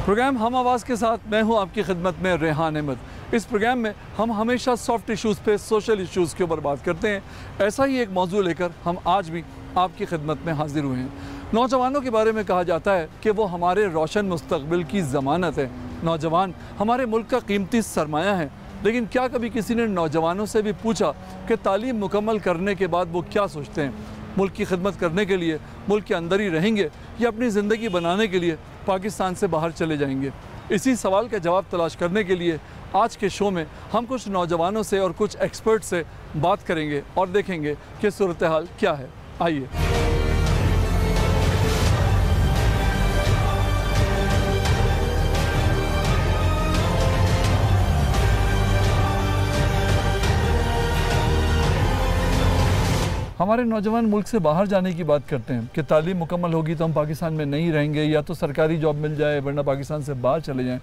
Programme ہم آواز کے ساتھ میں ہوں آپ کی خدمت میں ریحان احمد۔ اس پروگرام میں ہم ہمیشہ سافٹ ایشوز پہ سوشل ایشوز کے اوپر بات کرتے ہیں۔ ایسا ہی ایک موضوع لے کر ہم آج بھی آپ کی خدمت میں حاضر ہوئے ہیں۔ نوجوانوں کے بارے میں کہا جاتا ہے کہ وہ ہمارے روشن مستقبل کی ضمانت ہے۔ نوجوان ہمارے ملک کا قیمتی سرمایہ ہے، لیکن کیا کبھی کسی نے نوجوانوں سے بھی پوچھا کہ تعلیم مکمل کرنے کے بعد وہ کیا سوچتے ہیں؟ ملک کی خدمت کرنے کے لیے ملک کے اندر ہی رہیں گے یا اپنی زندگی بنانے کے لیے پاکستان سے باہر چلے جائیں گے؟ اسی سوال کا جواب تلاش کرنے کے لیے آج کے شو میں ہم کچھ نوجوانوں سے اور کچھ ایکسپرٹ سے بات کریں گے اور دیکھیں گے کہ صورتحال کیا ہے۔ آئیے۔ ہمارے نوجوان ملک سے باہر جانے کی بات کرتے ہیں کہ تعلیم مکمل ہوگی تو ہم پاکستان میں نہیں رہیں گے، یا تو سرکاری جاب مل جائے ورنہ پاکستان سے باہر چلے جائیں۔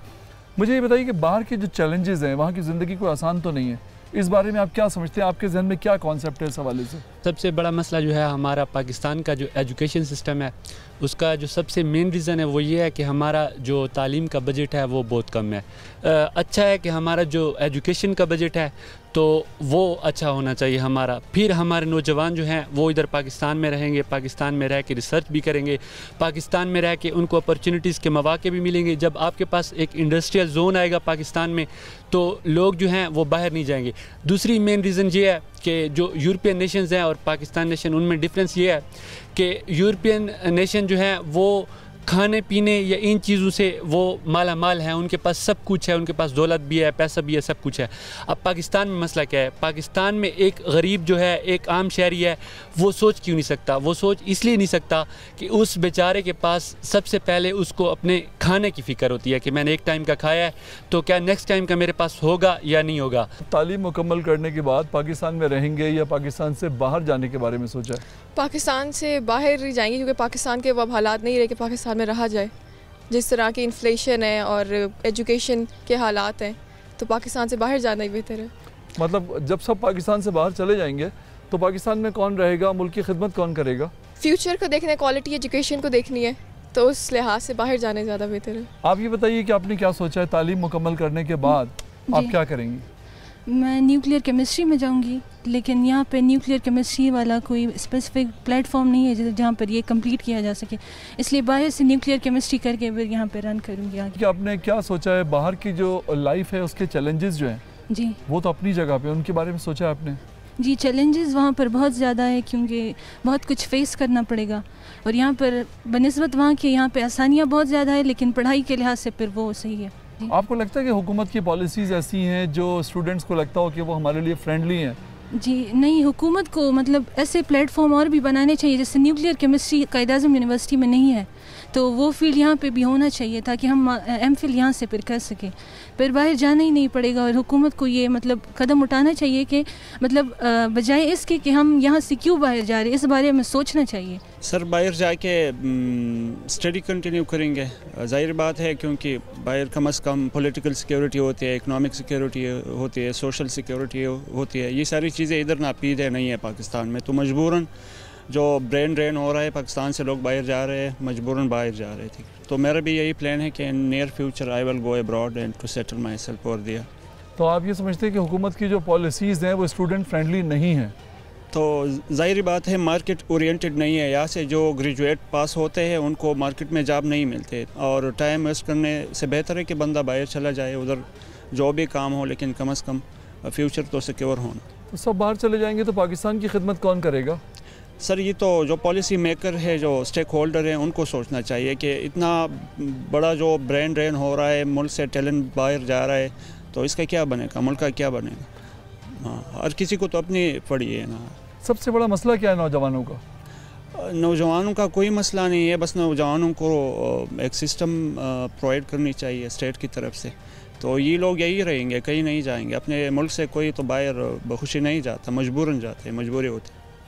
مجھے یہ بتائیے کہ باہر کے جو چیلنجز ہیں، وہاں کی زندگی کوئی آسان تو نہیں ہے۔ اس بارے میں آپ کیا سمجھتے ہیں؟ آپ کے ذہن میں کیا کانسیپٹ ہے اس حوالے سے؟ سب سے بڑا مسئلہ جو ہے ہمارا پاکستان کا جو ایجوکیشن سسٹم ہے، اس کا جو سب سے مین ریزن ہے وہ یہ ہے کہ ہمارا جو تعلیم کا بجٹ ہے وہ بہت کم ہے۔ اچھا ہے کہ ہمارا جو ایجوکیشن کا بجٹ ہے تو وہ اچھا ہونا چاہیے ہمارا، پھر ہمارے نوجوان جو ہیں وہ ادھر پاکستان میں رہیں گے، پاکستان میں رہ کے ریسرچ بھی کریں گے، پاکستان میں رہ کے ان کو اپرچونیٹیز کے مواقع بھی ملیں گے۔ جب آپ کے پاس ایک انڈسٹریل زون آئے گا پاکستان میں تو لوگ جو ہیں وہ باہر نہیں جائیں گے۔ دوسری مین ریزن یہ ہے کہ جو یورپین نیشنز ہیں اور پاکستان نیشن، ان میں ڈفرینس یہ ہے کہ یورپین نیشن جو ہیں وہ کھانے پینے یا ان چیزوں سے وہ مالا مال ہیں، ان کے پاس سب کچھ ہے، ان کے پاس دولت بھی ہے، پیسہ بھی ہے، سب کچھ ہے۔ اب پاکستان میں مسئلہ کیا ہے؟ پاکستان میں ایک غریب جو ہے، ایک عام شہری ہے، وہ سوچ کیوں نہیں سکتا؟ وہ سوچ اس لیے نہیں سکتا کہ اس بیچارے کے پاس سب سے پہلے اس کو اپنے کھانے کی فکر ہوتی ہے کہ میں نے ایک ٹائم کا کھایا ہے تو کیا نیکسٹ ٹائم کا میرے پاس ہوگا یا نہیں ہوگا۔ تعلیم مکمل کرنے کے بعد پاکستان میں رہیں گے یا پاکستان سے باہر جانے کے بارے میں سوچا ہے؟ پاکستان سے باہر جائیں گے، کیونکہ پاکستان کے وہ حالات نہیں رہے کہ پاکستان میں رہا جائے۔ جس طرح کی انفلیشن ہے اور ایجوکیشن کے حالات ہیں تو پاکستان سے باہر جانا ہی بہتر ہے۔ مطلب جب سب پاکستان سے باہر چلے جائیں گے تو پاکستان میں کون رہے گا؟ ملک کی خدمت کون کرے گا؟ فیوچر کو دیکھنا ہے، کوالٹی ایجوکیشن کو دیکھنی ہے، تو اس لحاظ سے باہر جانا زیادہ بہتر ہے۔ آپ یہ بتائیے کہ آپ نے کیا سوچا ہے تعلیم مکمل کرنے کے بعد آپ کیا کریں گی؟ میں نیوکلیئر کیمسٹری میں جاؤں گی، لیکن یہاں پہ نیوکلیئر کیمسٹری والا کوئی اسپیسیفک پلیٹ فارم نہیں ہے جہاں پر یہ کمپلیٹ کیا جا سکے، اس لیے باہر سے نیوکلیئر کیمسٹری کر کے پھر یہاں پہ رن کروں گی آگے۔ کہ آپ نے کیا سوچا ہے باہر کی جو لائف ہے اس کے چیلنجز جو ہیں جی وہ تو اپنی جگہ پہ، ان کے بارے میں سوچا ہے آپ نے؟ جی، چیلنجز وہاں پر بہت زیادہ ہے کیونکہ بہت کچھ فیس کرنا پڑے گا، اور یہاں پر بنسبت وہاں کے یہاں پہ آسانیاں بہت زیادہ ہے، لیکن پڑھائی کے لحاظ سے پھر وہ صحیح ہے۔ آپ کو لگتا ہے کہ حکومت کی پالیسیز ایسی ہیں جو اسٹوڈنٹس کو لگتا ہو کہ وہ ہمارے لیے فرینڈلی ہیں؟ جی نہیں، حکومت کو مطلب ایسے پلیٹ فارم اور بھی بنانے چاہیے، جیسے nuclear chemistry Quaid Azam university میں نہیں ہے تو وہ فیلڈ یہاں پہ بھی ہونا چاہیے تاکہ ہم ایم فل یہاں سے پھر کر سکیں، پھر باہر جانا ہی نہیں پڑے گا۔ اور حکومت کو یہ مطلب قدم اٹھانا چاہیے کہ مطلب بجائے اس کے کہ ہم یہاں سے کیوں باہر جا رہے ہیں، اس بارے میں سوچنا چاہیے۔ سر باہر جا کے اسٹڈی کنٹینیو کریں گے، ظاہر بات ہے، کیونکہ باہر کم از کم پولیٹیکل سیکیورٹی ہوتی ہے، اکنامک سیکیورٹی ہوتی ہے، سوشل سیکیورٹی ہوتی ہے، یہ ساری چیزیں ادھر ناپید ہے نہیں ہے پاکستان میں، تو مجبوراً جو برین ڈرین ہو رہا ہے پاکستان سے، لوگ باہر جا رہے ہیں، مجبوراً باہر جا رہے تھے۔ تو میرا بھی یہی پلان ہے کہ in near future I will go abroad and to settle my self over there. تو آپ یہ سمجھتے ہیں کہ حکومت کی جو پالیسیز ہیں وہ اسٹوڈنٹ فرینڈلی نہیں ہیں؟ تو ظاہری بات ہے، مارکیٹ اورینٹڈ نہیں ہے۔ یہاں سے جو گریجویٹ پاس ہوتے ہیں ان کو مارکیٹ میں جاب نہیں ملتے، اور ٹائم ویسٹ کرنے سے بہتر ہے کہ بندہ باہر چلا جائے، ادھر جو بھی کام ہو لیکن کم از کم فیوچر تو سیکیور ہونا۔ تو سب باہر چلے جائیں گے تو پاکستان کی خدمت کون کرے گا؟ سر یہ تو جو پالیسی میکر ہے، جو اسٹیک ہولڈر ہیں، ان کو سوچنا چاہیے کہ اتنا بڑا جو برین ڈرین ہو رہا ہے، ملک سے ٹیلنٹ باہر جا رہا ہے، تو اس کا کیا بنے گا، ملک کا کیا بنے گا؟ ہاں، ہر کسی کو تو اپنی پڑی ہے نا۔ سب سے بڑا مسئلہ کیا ہے نوجوانوں کا؟ نوجوانوں کا کوئی مسئلہ نہیں ہے، بس نوجوانوں کو ایک سسٹم پرووائڈ کرنی چاہیے اسٹیٹ کی طرف سے، تو یہ لوگ یہی رہیں گے، کہیں نہیں جائیں گے۔ اپنے ملک سے کوئی تو باہر بخوشی نہیں جاتا، مجبوراً جاتے ہیں، مجبوری ہوتی ہے۔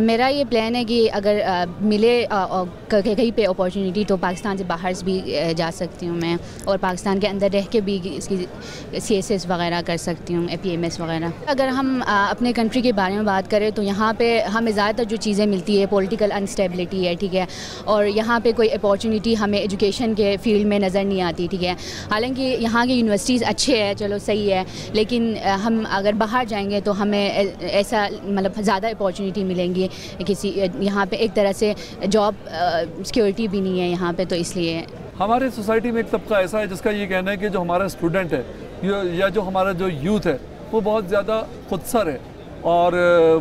میرا یہ پلان ہے کہ اگر ملے کہیں پہ اپارچونیٹی تو پاکستان سے باہر بھی جا سکتی ہوں میں, اور پاکستان کے اندر رہ کے بھی اس کی CSS وغیرہ کر سکتی ہوں, APMS وغیرہ. اگر ہم اپنے کنٹری کے بارے میں بات کریں تو یہاں پہ ہمیں زیادہ تر جو چیزیں ملتی ہے پولیٹیکل انسٹیبلٹی ہے, ٹھیک ہے, اور یہاں پہ کوئی اپارچونیٹی ہمیں ایجوکیشن کے فیلڈ میں نظر نہیں آتی, ٹھیک ہے. حالانکہ یہاں کے یونیورسٹیز اچھے ہیں, چلو صحیح ہے, لیکن ہم اگر باہر جائیں گے تو ہمیں ایسا مطلب زیادہ اپارچونیٹی ملیں گی کسی یہاں پہ ایک طرح سے جاب سیکیورٹی بھی نہیں ہے یہاں پہ, تو اس لیے ہمارے سوسائٹی میں ایک طبقہ ایسا ہے جس کا یہ کہنا ہے کہ جو ہمارا اسٹوڈنٹ ہے یا جو ہمارا جو یوتھ ہے وہ بہت زیادہ خودسر ہے, اور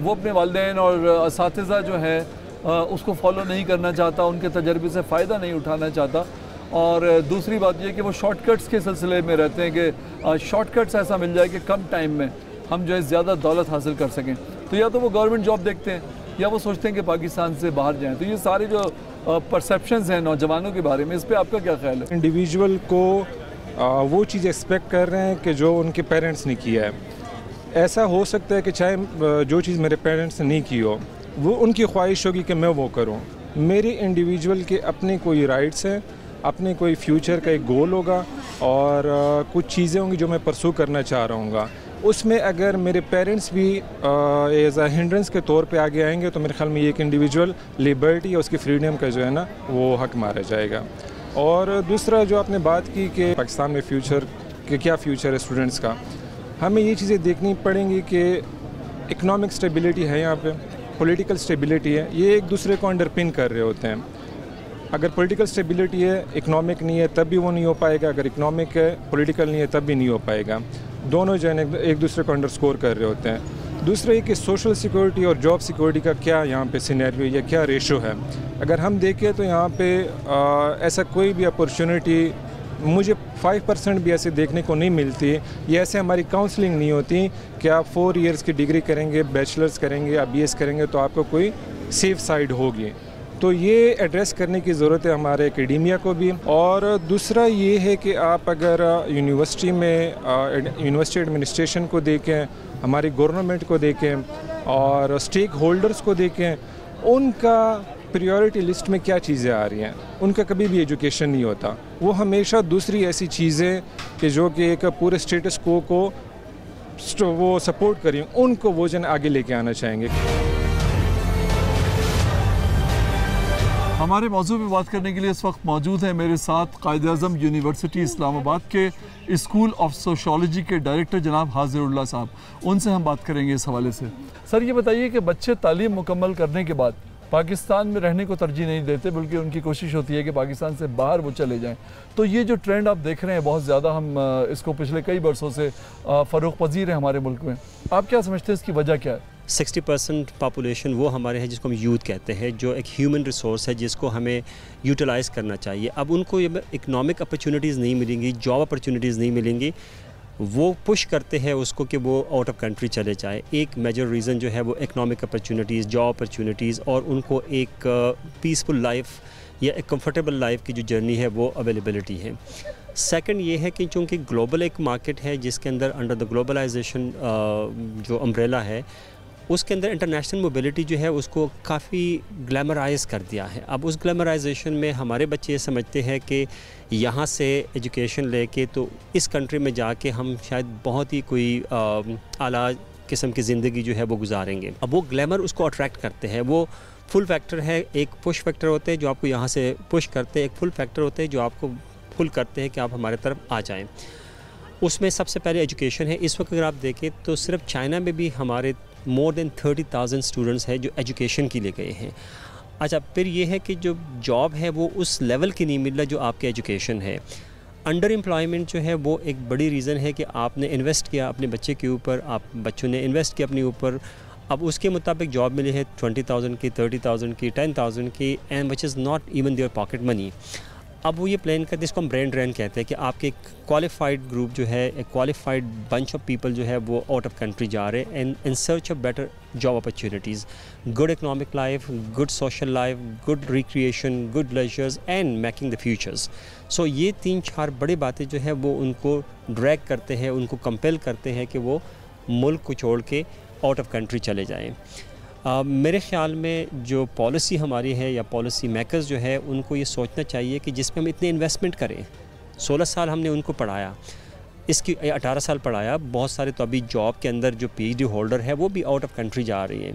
وہ اپنے والدین اور اساتذہ جو ہے اس کو فالو نہیں کرنا چاہتا, ان کے تجربے سے فائدہ نہیں اٹھانا چاہتا. اور دوسری بات یہ کہ وہ شارٹ کٹس کے سلسلے میں رہتے ہیں کہ شارٹ کٹس ایسا مل جائے کہ کم ٹائم میں ہم جو ہے زیادہ دولت حاصل کر سکیں. تو یا تو وہ گورنمنٹ جاب دیکھتے ہیں یا وہ سوچتے ہیں کہ پاکستان سے باہر جائیں. تو یہ سارے جو پرسیپشنز ہیں نوجوانوں کے بارے میں, اس پہ آپ کا کیا خیال ہے؟ انڈیویجول کو وہ چیز ایکسپیکٹ کر رہے ہیں کہ جو ان کے پیرنٹس نے کیا ہے. ایسا ہو سکتا ہے کہ چاہے جو چیز میرے پیرنٹس نے نہیں کی ہو, وہ ان کی خواہش ہوگی کہ میں وہ کروں. میری انڈیویجول کے اپنے کوئی رائٹس ہیں, اپنے کوئی فیوچر کا ایک گول ہوگا, اور کچھ چیزیں ہوں گی جو میں پرسو کرنا چاہ رہا ہوں گا. اس میں اگر میرے پیرنٹس بھی ایز اے ہنڈرنس کے طور پہ آگے آئیں گے تو میرے خیال میں یہ ایک انڈیویجول لبرٹی اور اس کی فریڈم کا جو ہے نا وہ حق مارا جائے گا. اور دوسرا جو آپ نے بات کی کہ پاکستان میں فیوچر کہ کیا فیوچر ہے اسٹوڈنٹس کا, ہمیں یہ چیزیں دیکھنی پڑیں گی کہ اکنامک سٹیبلٹی ہے یہاں پہ, پولیٹیکل سٹیبلٹی ہے, یہ ایک دوسرے کو انڈر پن کر رہے ہوتے ہیں. اگر پولیٹیکل سٹیبلٹی ہے, اکنامک نہیں ہے, تب بھی وہ نہیں ہو پائے گا. اگر اکنامک ہے, پولیٹیکل نہیں ہے, تب بھی نہیں ہو پائے گا. دونوں جو ہے ایک دوسرے کو انڈرسکور کر رہے ہوتے ہیں. دوسرا یہ کہ سوشل سیکورٹی اور جاب سیکورٹی کا کیا یہاں پہ سینیریو یا کیا ریشو ہے. اگر ہم دیکھیں تو یہاں پہ ایسا کوئی بھی اپورچونیٹی مجھے 5% بھی ایسے دیکھنے کو نہیں ملتی. یہ ایسے ہماری کاؤنسلنگ نہیں ہوتی کہ آپ 4 ایئرس کی ڈگری کریں گے, بیچلرز کریں گے, آپ BS کریں گے تو آپ کو کوئی سیف سائڈ ہوگی. تو یہ ایڈریس کرنے کی ضرورت ہے ہمارے اکیڈیمیا کو بھی. اور دوسرا یہ ہے کہ آپ اگر یونیورسٹی میں یونیورسٹی ایڈمنسٹریشن کو دیکھیں, ہماری گورنمنٹ کو دیکھیں اور اسٹیک ہولڈرز کو دیکھیں, ان کا پریورٹی لسٹ میں کیا چیزیں آ رہی ہیں. ان کا کبھی بھی ایجوکیشن نہیں ہوتا. وہ ہمیشہ دوسری ایسی چیزیں کہ جو کہ ایک پورے اسٹیٹس کو وہ سپورٹ کریں, ان کو وہ جن آگے لے کے آنا چاہیں گے. ہمارے موضوع میں بات کرنے کے لیے اس وقت موجود ہیں میرے ساتھ قائد اعظم یونیورسٹی اسلام آباد کے اسکول آف سوشالوجی کے ڈائریکٹر جناب حاضر اللہ صاحب. ان سے ہم بات کریں گے اس حوالے سے. سر یہ بتائیے کہ بچے تعلیم مکمل کرنے کے بعد پاکستان میں رہنے کو ترجیح نہیں دیتے, بلکہ ان کی کوشش ہوتی ہے کہ پاکستان سے باہر وہ چلے جائیں. تو یہ جو ٹرینڈ آپ دیکھ رہے ہیں بہت زیادہ, ہم اس کو پچھلے کئی برسوں سے فروغ پذیر ہے ہمارے ملک میں. آپ کیا سمجھتے ہیں اس کی وجہ کیا ہے؟ 60% پاپولیشن وہ ہمارے ہیں جس کو ہم یوتھ کہتے ہیں, جو ایک ہیومن ریسورس ہے جس کو ہمیں یوٹیلائز کرنا چاہیے. اب ان کو اکنامک اپرچونیٹیز نہیں ملیں گی, جاب اپرچونیٹیز نہیں ملیں گی, وہ پش کرتے ہیں اس کو کہ وہ آؤٹ آف کنٹری چلے جائے. ایک میجر ریزن جو ہے وہ اکنامک اپرچونیٹیز, جاب اپرچونیٹیز, اور ان کو ایک پیسفل لائف یا ایک کمفرٹیبل لائف کی جو جرنی ہے وہ اویلیبلٹی ہے. سیکنڈ یہ ہے کہ چونکہ گلوبل ایک مارکیٹ ہے جس کے اندر انڈر دا گلوبلائزیشن جو امبریلا ہے, اس کے اندر انٹرنیشنل موبلٹی جو ہے اس کو کافی گلیمرائز کر دیا ہے. اب اس گلیمرائزیشن میں ہمارے بچے یہ سمجھتے ہیں کہ یہاں سے ایجوکیشن لے کے تو اس کنٹری میں جا کے ہم شاید بہت ہی کوئی اعلیٰ قسم کی زندگی جو ہے وہ گزاریں گے. اب وہ گلیمر اس کو اٹریکٹ کرتے ہیں. وہ فل فیکٹر ہے, ایک پش فیکٹر ہوتے ہیں جو آپ کو یہاں سے پش کرتے ہیں, ایک فل فیکٹر ہوتے ہیں جو آپ کو فل کرتے ہیں کہ آپ ہمارے طرف آ جائیں. اس میں سب سے پہلے ایجوکیشن ہے. اس وقت اگر آپ دیکھیں تو صرف چائنا میں بھی ہمارے مور دین 30,000 اسٹوڈنٹس ہیں جو ایجوکیشن کے لیے گئے ہیں. اچھا, پھر یہ ہے کہ جو جاب ہے وہ اس لیول کی نہیں مل رہا جو آپ کے ایجوکیشن ہے. انڈر امپلائمنٹ جو ہے وہ ایک بڑی ریزن ہے کہ آپ نے انویسٹ کیا اپنے بچے کے اوپر, آپ بچوں نے انویسٹ کیا اپنے اوپر, اب اس کے مطابق جاب ملی ہے 20,000 کی, 30,000 کی, 10,000 کی, and which is not even their pocket money. اب وہ یہ پلان کرتے ہیں, اس کو ہم برین ڈرین کہتے ہیں, کہ آپ کے ایک کوالیفائڈ گروپ جو ہے, ایک کوالیفائڈ بنچ آف پیپل جو ہے وہ آؤٹ آف کنٹری جا رہے ہیں and in search of better job opportunities, good economic life, good social life, good recreation, good leisures and making the futures. So یہ 3-4 بڑی باتیں جو ہے وہ ان کو ڈریگ کرتے ہیں, ان کو کمپیل کرتے ہیں کہ وہ ملک کو چھوڑ کے آؤٹ آف کنٹری چلے جائیں. میرے خیال میں جو پالیسی ہماری ہے یا پالیسی میکرز جو ہے ان کو یہ سوچنا چاہیے کہ جس میں ہم اتنے انویسٹمنٹ کریں. 16 سال ہم نے ان کو پڑھایا, اس کی 18 سال پڑھایا, بہت سارے تو ابھی جاب کے اندر جو پی ایچ ڈی ہولڈر ہے وہ بھی آؤٹ آف کنٹری جا رہی ہیں.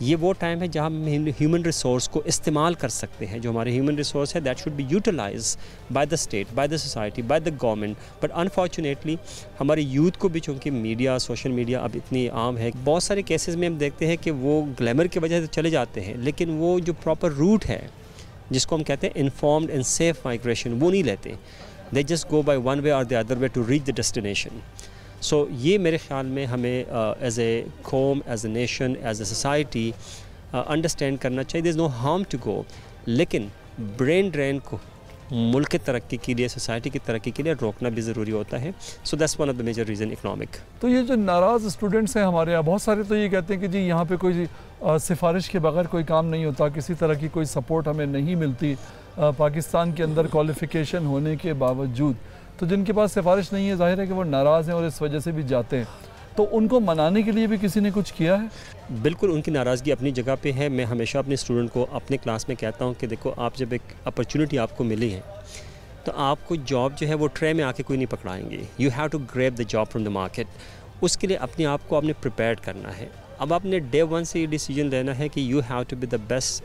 یہ وہ ٹائم ہے جہاں ہم ہیومن ریسورس کو استعمال کر سکتے ہیں. جو ہمارے ہیومن ریسورس ہے that should be utilize by the state, by the society, by the government. But unfortunately ہمارے یوتھ کو بھی چونکہ میڈیا, سوشل میڈیا اب اتنی عام ہے, بہت سارے کیسز میں ہم دیکھتے ہیں کہ وہ گلیمر کی وجہ سے چلے جاتے ہیں, لیکن وہ جو پراپر روٹ ہے جس کو ہم کہتے ہیں انفارمڈ اینڈ سیف مائگریشن, وہ نہیں لیتے. They just go by one way اور the other way to reach the destination. So یہ میرے خیال میں ہمیں ایز اے قوم, as a nation, as a society understand کرنا چاہیے. دیر از نو ہارم ٹو گو, لیکن برین ڈرین کو ملک کی ترقی کے لیے, سوسائٹی کی ترقی کے لیے روکنا بھی ضروری ہوتا ہے. So that's one of the major reason economic. تو یہ جو ناراض اسٹوڈنٹس ہیں ہمارے یہاں, بہت سارے تو یہ کہتے ہیں کہ جی یہاں پہ کوئی سفارش کے بغیر کوئی کام نہیں ہوتا, کسی طرح کی کوئی سپورٹ ہمیں نہیں ملتی پاکستان کے اندر کوالیفیکیشن ہونے کے باوجود. تو جن کے پاس سفارش نہیں ہے ظاہر ہے کہ وہ ناراض ہیں اور اس وجہ سے بھی جاتے ہیں. تو ان کو منانے کے لیے بھی کسی نے کچھ کیا ہے؟ بالکل ان کی ناراضگی اپنی جگہ پہ ہے. میں ہمیشہ اپنے اسٹوڈنٹ کو اپنے کلاس میں کہتا ہوں کہ دیکھو, آپ جب ایک اپرچونٹی آپ کو ملی ہے تو آپ کو جاب جو ہے وہ ٹرے میں آ کے کوئی نہیں پکڑائیں گے. You have to grab the job from the market. اس کے لیے اپنے آپ کو آپ نے پریپیئرڈ کرنا ہے. اب آپ نے ڈے 1 سے یہ ڈیسیجن لینا ہے کہ you have to be the best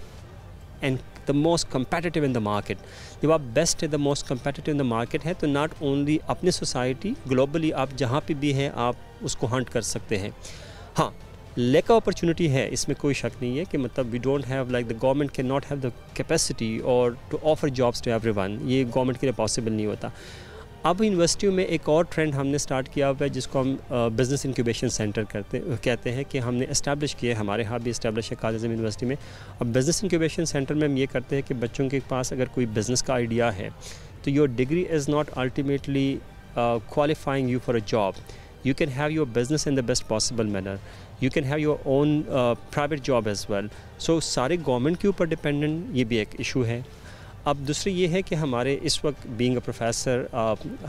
and the most competitive in the market. جب آپ بیسٹ ہے, the most competitive in the market ہے, تو ناٹ اونلی اپنی سوسائٹی, گلوبلی آپ جہاں پہ بھی ہیں آپ اس کو ہنٹ کر سکتے ہیں. ہاں, لیک آف اپرچونٹی ہے, اس میں کوئی شک نہیں ہے کہ مطلب we don't have like the government can not have the capacity or to offer jobs to everyone. یہ گورنمنٹ کے لیے پاسبل نہیں ہوتا. اب یونیورسٹیوں میں ایک اور ٹرینڈ ہم نے اسٹارٹ کیا ہوا ہے جس کو ہم بزنس انکیوبیشن سینٹر کہتے ہیں, کہ ہم نے اسٹیبلش کیا ہے. ہمارے ہاں بھی اسٹیبلش ہے قائد اعظم یونیورسٹی میں. اب بزنس انکیوبیشن سینٹر میں ہم یہ کرتے ہیں کہ بچوں کے پاس اگر کوئی بزنس کا آئیڈیا ہے تو your degree is not ultimately qualifying you for a job. You can have your business in the best possible manner. You can have your own private job as well. So سارے government کے اوپر dependent یہ بھی ایک issue ہے. اب دوسری یہ ہے کہ ہمارے اس وقت بینگ اے پروفیسر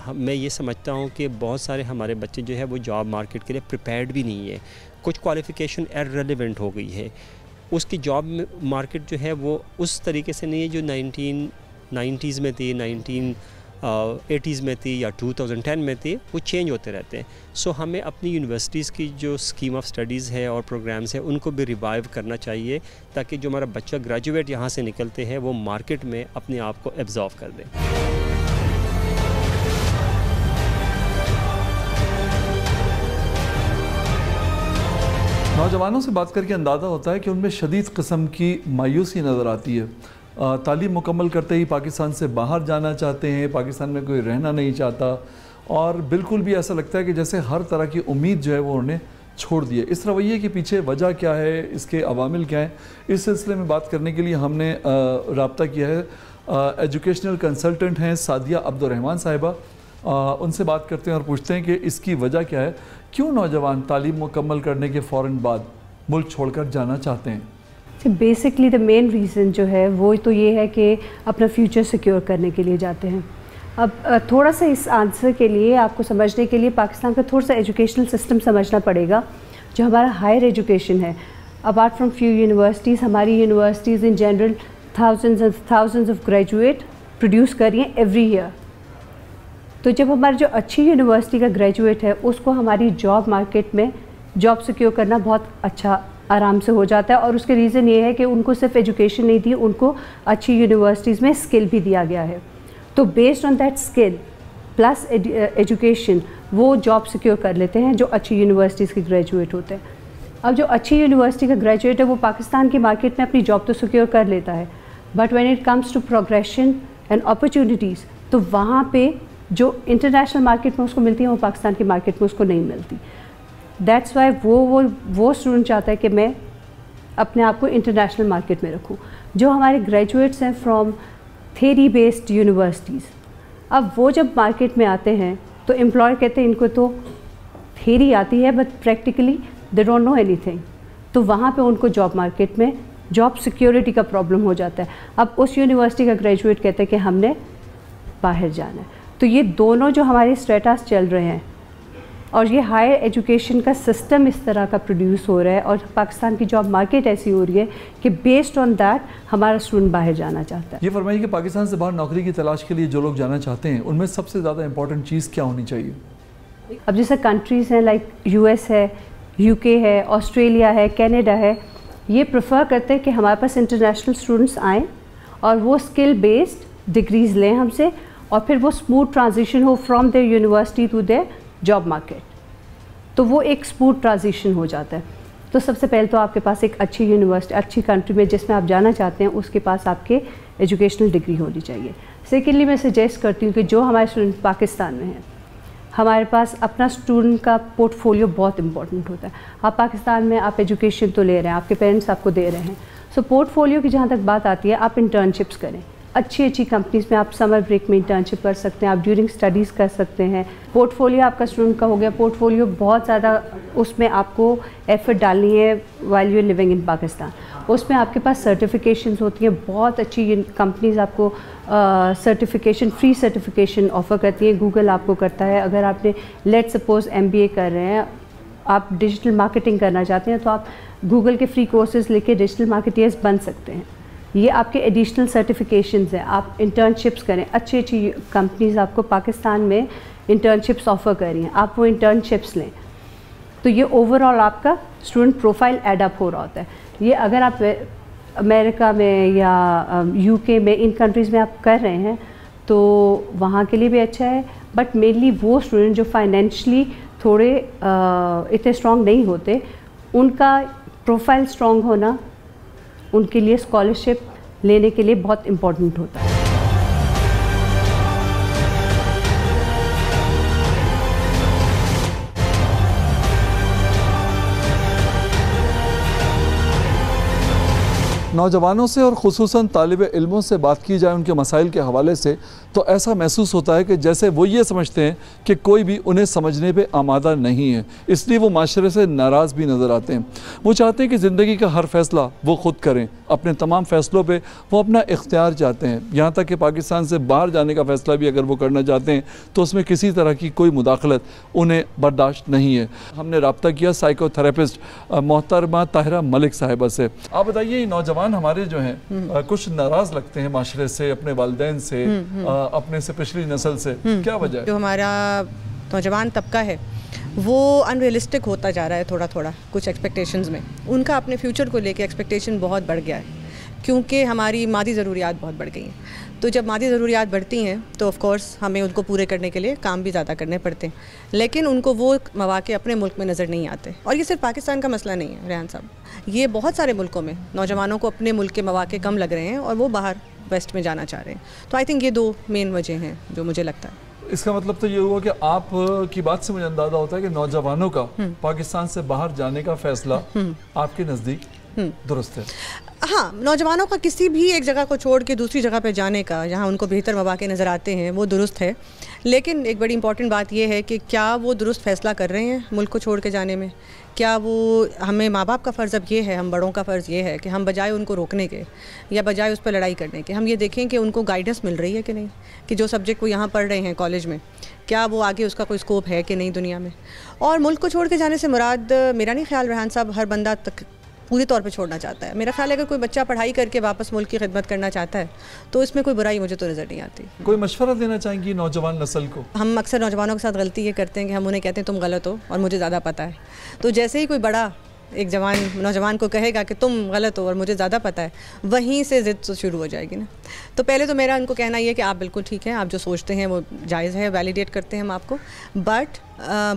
میں یہ سمجھتا ہوں کہ بہت سارے ہمارے بچے جو ہے وہ جاب مارکیٹ کے لیے پریپیئرڈ بھی نہیں ہے. کچھ کوالیفیکیشن ایرریلیونٹ ہو گئی ہے. اس کی جاب مارکیٹ جو ہے وہ اس طریقے سے نہیں ہے جو 1990s میں تھی, 1980s میں تھی یا 2010 میں تھی. وہ چینج ہوتے رہتے ہیں. سو ہمیں اپنی یونیورسٹیز کی جو اسکیم آف اسٹڈیز ہے اور پروگرامز ہیں ان کو بھی ریوائیو کرنا چاہیے, تاکہ جو ہمارا بچہ گریجویٹ یہاں سے نکلتے ہیں وہ مارکیٹ میں اپنے آپ کو ایبزارو کر دیں. نوجوانوں سے بات کر کے اندازہ ہوتا ہے کہ ان میں شدید قسم کی مایوسی نظر آتی ہے. تعلیم مکمل کرتے ہی پاکستان سے باہر جانا چاہتے ہیں, پاکستان میں کوئی رہنا نہیں چاہتا, اور بالکل بھی ایسا لگتا ہے کہ جیسے ہر طرح کی امید جو ہے وہ انہیں چھوڑ دی ہے. اس رویے کے پیچھے وجہ کیا ہے, اس کے عوامل کیا ہیں, اس سلسلے میں بات کرنے کے لیے ہم نے رابطہ کیا ہے. ایجوکیشنل کنسلٹنٹ ہیں سعدیہ عبدالرحمن صاحبہ. ان سے بات کرتے ہیں اور پوچھتے ہیں کہ اس کی وجہ کیا ہے, کیوں نوجوان تعلیم مکمل کرنے کے فوراً بعد ملک چھوڑ کر جانا چاہتے ہیں. بیسکلی دا مین ریزن جو ہے وہ تو یہ ہے کہ اپنا فیوچر سیکیور کرنے کے لیے جاتے ہیں. اب تھوڑا سا اس آنسر کے لیے آپ کو سمجھنے کے لیے پاکستان کا تھوڑا سا ایجوکیشنل سسٹم سمجھنا پڑے گا. جو ہمارا ہائر ایجوکیشن ہے, اپارٹ فرام فیو یونیورسٹیز, ہماری universities in general thousands of graduate produce کر رہی ہیں ایوری ایئر. تو جب ہماری جو اچھی یونیورسٹی کا گریجویٹ ہے اس کو ہماری جاب مارکیٹ میں جاب سیکیور کرنا بہت اچھا آرام سے ہو جاتا ہے. اور اس کے ریزن یہ ہے کہ ان کو صرف ایجوکیشن نہیں دی, ان کو اچھی یونیورسٹیز میں اسکل بھی دیا گیا ہے. تو based on that skill plus education وہ جاب سیکیور کر لیتے ہیں جو اچھی یونیورسٹیز کے گریجویٹ ہوتے ہیں. اب جو اچھی یونیورسٹی کا گریجویٹ ہے وہ پاکستان کی مارکیٹ میں اپنی جاب تو سیکیور کر لیتا ہے, but when it comes to progression and opportunities تو وہاں پہ جو انٹرنیشنل مارکیٹ میں اس کو ملتی ہیں وہ پاکستان کی مارکیٹ میں اس کو نہیں ملتی. دیٹس وائی وہ اسٹوڈنٹ چاہتا ہے کہ میں اپنے آپ کو انٹرنیشنل مارکیٹ میں رکھوں. جو ہمارے گریجویٹس ہیں فرام تھیری بیسڈ یونیورسٹیز, اب وہ جب مارکیٹ میں آتے ہیں تو امپلائر کہتے ہیں ان کو تو تھیری آتی ہے but practically they don't know anything. تو وہاں پہ ان کو جاب مارکیٹ میں جاب سیکیورٹی کا پرابلم ہو جاتا ہے. اب اس یونیورسٹی کا گریجویٹ کہتے ہیں کہ ہم نے باہر جانا ہے. تو یہ دونوں جو ہمارے اسٹیٹس چل رہے ہیں اور یہ ہائر ایجوکیشن کا سسٹم اس طرح کا پروڈیوس ہو رہا ہے اور پاکستان کی جاب مارکیٹ ایسی ہو رہی ہے کہ بیسڈ آن دیٹ ہمارا اسٹوڈنٹ باہر جانا چاہتا ہے. یہ فرمائیے کہ پاکستان سے باہر نوکری کی تلاش کے لیے جو لوگ جانا چاہتے ہیں ان میں سب سے زیادہ امپورٹنٹ چیز کیا ہونی چاہیے؟ اب جیسے کنٹریز ہیں لائک یو ایس ہے, یو کے ہے, آسٹریلیا ہے, کینیڈا ہے, یہ پریفر کرتے ہیں کہ ہمارے پاس انٹرنیشنل اسٹوڈنٹس آئیں اور وہ اسکل بیسڈ ڈگریز لیں ہم سے, اور پھر وہ اسموتھ ٹرانزیشن ہو from their university to their job market. تو وہ ایک اسموتھ ٹرانزیشن ہو جاتا ہے. تو سب سے پہلے تو آپ کے پاس ایک اچھی یونیورسٹی, اچھی کنٹری میں جس میں آپ جانا چاہتے ہیں اس کے پاس آپ کے ایجوکیشنل ڈگری ہونی چاہیے. سیکنڈلی میں سجیسٹ کرتی ہوں کہ جو ہمارے اسٹوڈنٹ پاکستان میں ہیں, ہمارے پاس اپنا اسٹوڈنٹ کا پورٹ فولیو بہت امپورٹنٹ ہوتا ہے. آپ پاکستان میں آپ ایجوکیشن تو لے رہے ہیں, آپ کے پیرنٹس آپ کو دے رہے ہیں, سو پورٹ فولیو کی جہاں تک بات آتی ہے آپ انٹرنشپس کریں. اچھی اچھی کمپنیز میں آپ سمر بریک میں انٹرنشپ کر سکتے ہیں, آپ ڈیورنگ اسٹڈیز کر سکتے ہیں. پورٹ فولیو آپ کا اسٹوڈنٹ کا ہو گیا. پورٹ فولیو بہت زیادہ اس میں آپ کو ایفرٹ ڈالنی ہے while you living in Pakistan. اس میں آپ کے پاس سرٹیفکیشنز ہوتی ہیں, بہت اچھی کمپنیز آپ کو سرٹیفکیشن, فری سرٹیفکیشن آفر کرتی ہیں. گوگل آپ کو کرتا ہے. اگر آپ نے لیٹ سپوز MBA کر رہے ہیں, آپ ڈیجیٹل مارکیٹنگ کرنا چاہتے ہیں, تو آپ گوگل کے فری کورسز لے کے ڈیجیٹل مارکیٹرز بن سکتے ہیں. یہ آپ کے ایڈیشنل سرٹیفکیشنز ہیں. آپ انٹرنشپس کریں. اچھی اچھی کمپنیز آپ کو پاکستان میں انٹرنشپس آفر کر رہی ہیں, آپ وہ انٹرنشپس لیں. تو یہ اوور آل آپ کا اسٹوڈنٹ پروفائل ایڈ اپ ہو رہا ہوتا ہے. یہ اگر آپ امریکہ میں یا UK میں ان کنٹریز میں آپ کر رہے ہیں تو وہاں کے لیے بھی اچھا ہے. بٹ مینلی وہ اسٹوڈنٹ جو فائنینشلی تھوڑے اتنے اسٹرانگ نہیں ہوتے, ان کا پروفائل اسٹرانگ ہونا ان کے لیے اسکالرشپ لینے کے لیے بہت امپورٹنٹ ہوتا ہے. نوجوانوں سے اور خصوصاً طالب علموں سے بات کی جائے ان کے مسائل کے حوالے سے تو ایسا محسوس ہوتا ہے کہ جیسے وہ یہ سمجھتے ہیں کہ کوئی بھی انہیں سمجھنے پہ آمادہ نہیں ہے, اس لیے وہ معاشرے سے ناراض بھی نظر آتے ہیں. وہ چاہتے ہیں کہ زندگی کا ہر فیصلہ وہ خود کریں, اپنے تمام فیصلوں پہ وہ اپنا اختیار چاہتے ہیں. یہاں تک کہ پاکستان سے باہر جانے کا فیصلہ بھی اگر وہ کرنا چاہتے ہیں تو اس میں کسی طرح کی کوئی مداخلت انہیں برداشت نہیں ہے. ہم نے رابطہ کیا سائیکو تھراپسٹ محترمہ طاہرہ ملک صاحبہ سے. آپ بتائیے, نوجوان ہمارے جو ہیں کچھ ناراض لگتے ہیں معاشرے سے, اپنے والدین سے, اپنے سے پچھلی نسل سے, کیا وجہ ہے؟ جو ہمارا نوجوان طبقہ ہے وہ ان ریئلسٹک ہوتا جا رہا ہے تھوڑا تھوڑا کچھ ایکسپیکٹیشنز میں. ان کا اپنے فیوچر کو لے کے ایکسپیکٹیشن بہت بڑھ گیا ہے کیونکہ ہماری مادی ضروریات بہت بڑھ گئی ہیں. تو جب مادی ضروریات بڑھتی ہیں تو آف کورس ہمیں ان کو پورے کرنے کے لیے کام بھی زیادہ کرنے پڑتے ہیں, لیکن ان کو وہ مواقع اپنے ملک میں نظر نہیں آتے. اور یہ صرف پاکستان کا مسئلہ نہیں ہے ریحان صاحب, یہ بہت سارے ملکوں میں نوجوانوں کو اپنے ملک کے مواقع کم لگ رہے ہیں اور وہ باہر ویسٹ میں جانا چاہ رہے ہیں. تو آئی تھنک یہ دو مین وجہ ہیں جو مجھے لگتا ہے. اس کا مطلب تو یہ ہوا کہ آپ کی بات سے مجھے اندازہ ہوتا ہے کہ نوجوانوں کا پاکستان سے باہر جانے کا فیصلہ آپ کے نزدیک درست ہے. ہاں, نوجوانوں کا کسی بھی ایک جگہ کو چھوڑ کے دوسری جگہ پہ جانے کا جہاں ان کو بہتر مواقع نظر آتے ہیں وہ درست ہے, لیکن ایک بڑی امپورٹنٹ بات یہ ہے کہ کیا وہ درست فیصلہ کر رہے ہیں ملک کو چھوڑ کے جانے میں. کیا وہ, ہمیں ماں باپ کا فرض اب یہ ہے, ہم بڑوں کا فرض یہ ہے کہ ہم بجائے ان کو روکنے کے یا بجائے اس پہ لڑائی کرنے کے, ہم یہ دیکھیں کہ ان کو گائیڈنس مل رہی ہے کہ نہیں, کہ جو سبجیکٹ وہ یہاں پڑھ رہے ہیں کالج میں کیا وہ آگے اس کا کوئی اسکوپ ہے کہ نہیں دنیا میں. اور ملک کو چھوڑ کے جانے سے مراد میرا نہیں خیال ریحان صاحب ہر بندہ پوری طور پہ چھوڑنا چاہتا ہے. میرا خیال ہے اگر کوئی بچہ پڑھائی کر کے واپس ملک کی خدمت کرنا چاہتا ہے تو اس میں کوئی برائی مجھے تو نظر نہیں آتی. کوئی مشورہ دینا چاہیں گی نوجوان نسل کو؟ ہم اکثر نوجوانوں کے ساتھ غلطی یہ کرتے ہیں کہ ہم انہیں کہتے ہیں تم غلط ہو اور مجھے زیادہ پتہ ہے. تو جیسے ہی کوئی بڑا ایک نوجوان کو کہے گا کہ تم غلط ہو اور مجھے زیادہ پتہ ہے, وہیں سے ضد شروع ہو جائے گی نا. تو پہلے تو میرا ان کو کہنا یہ ہے کہ آپ بالکل ٹھیک ہیں, آپ جو سوچتے ہیں وہ جائز ہے, ویلیڈیٹ کرتے ہیں ہم آپ کو, بٹ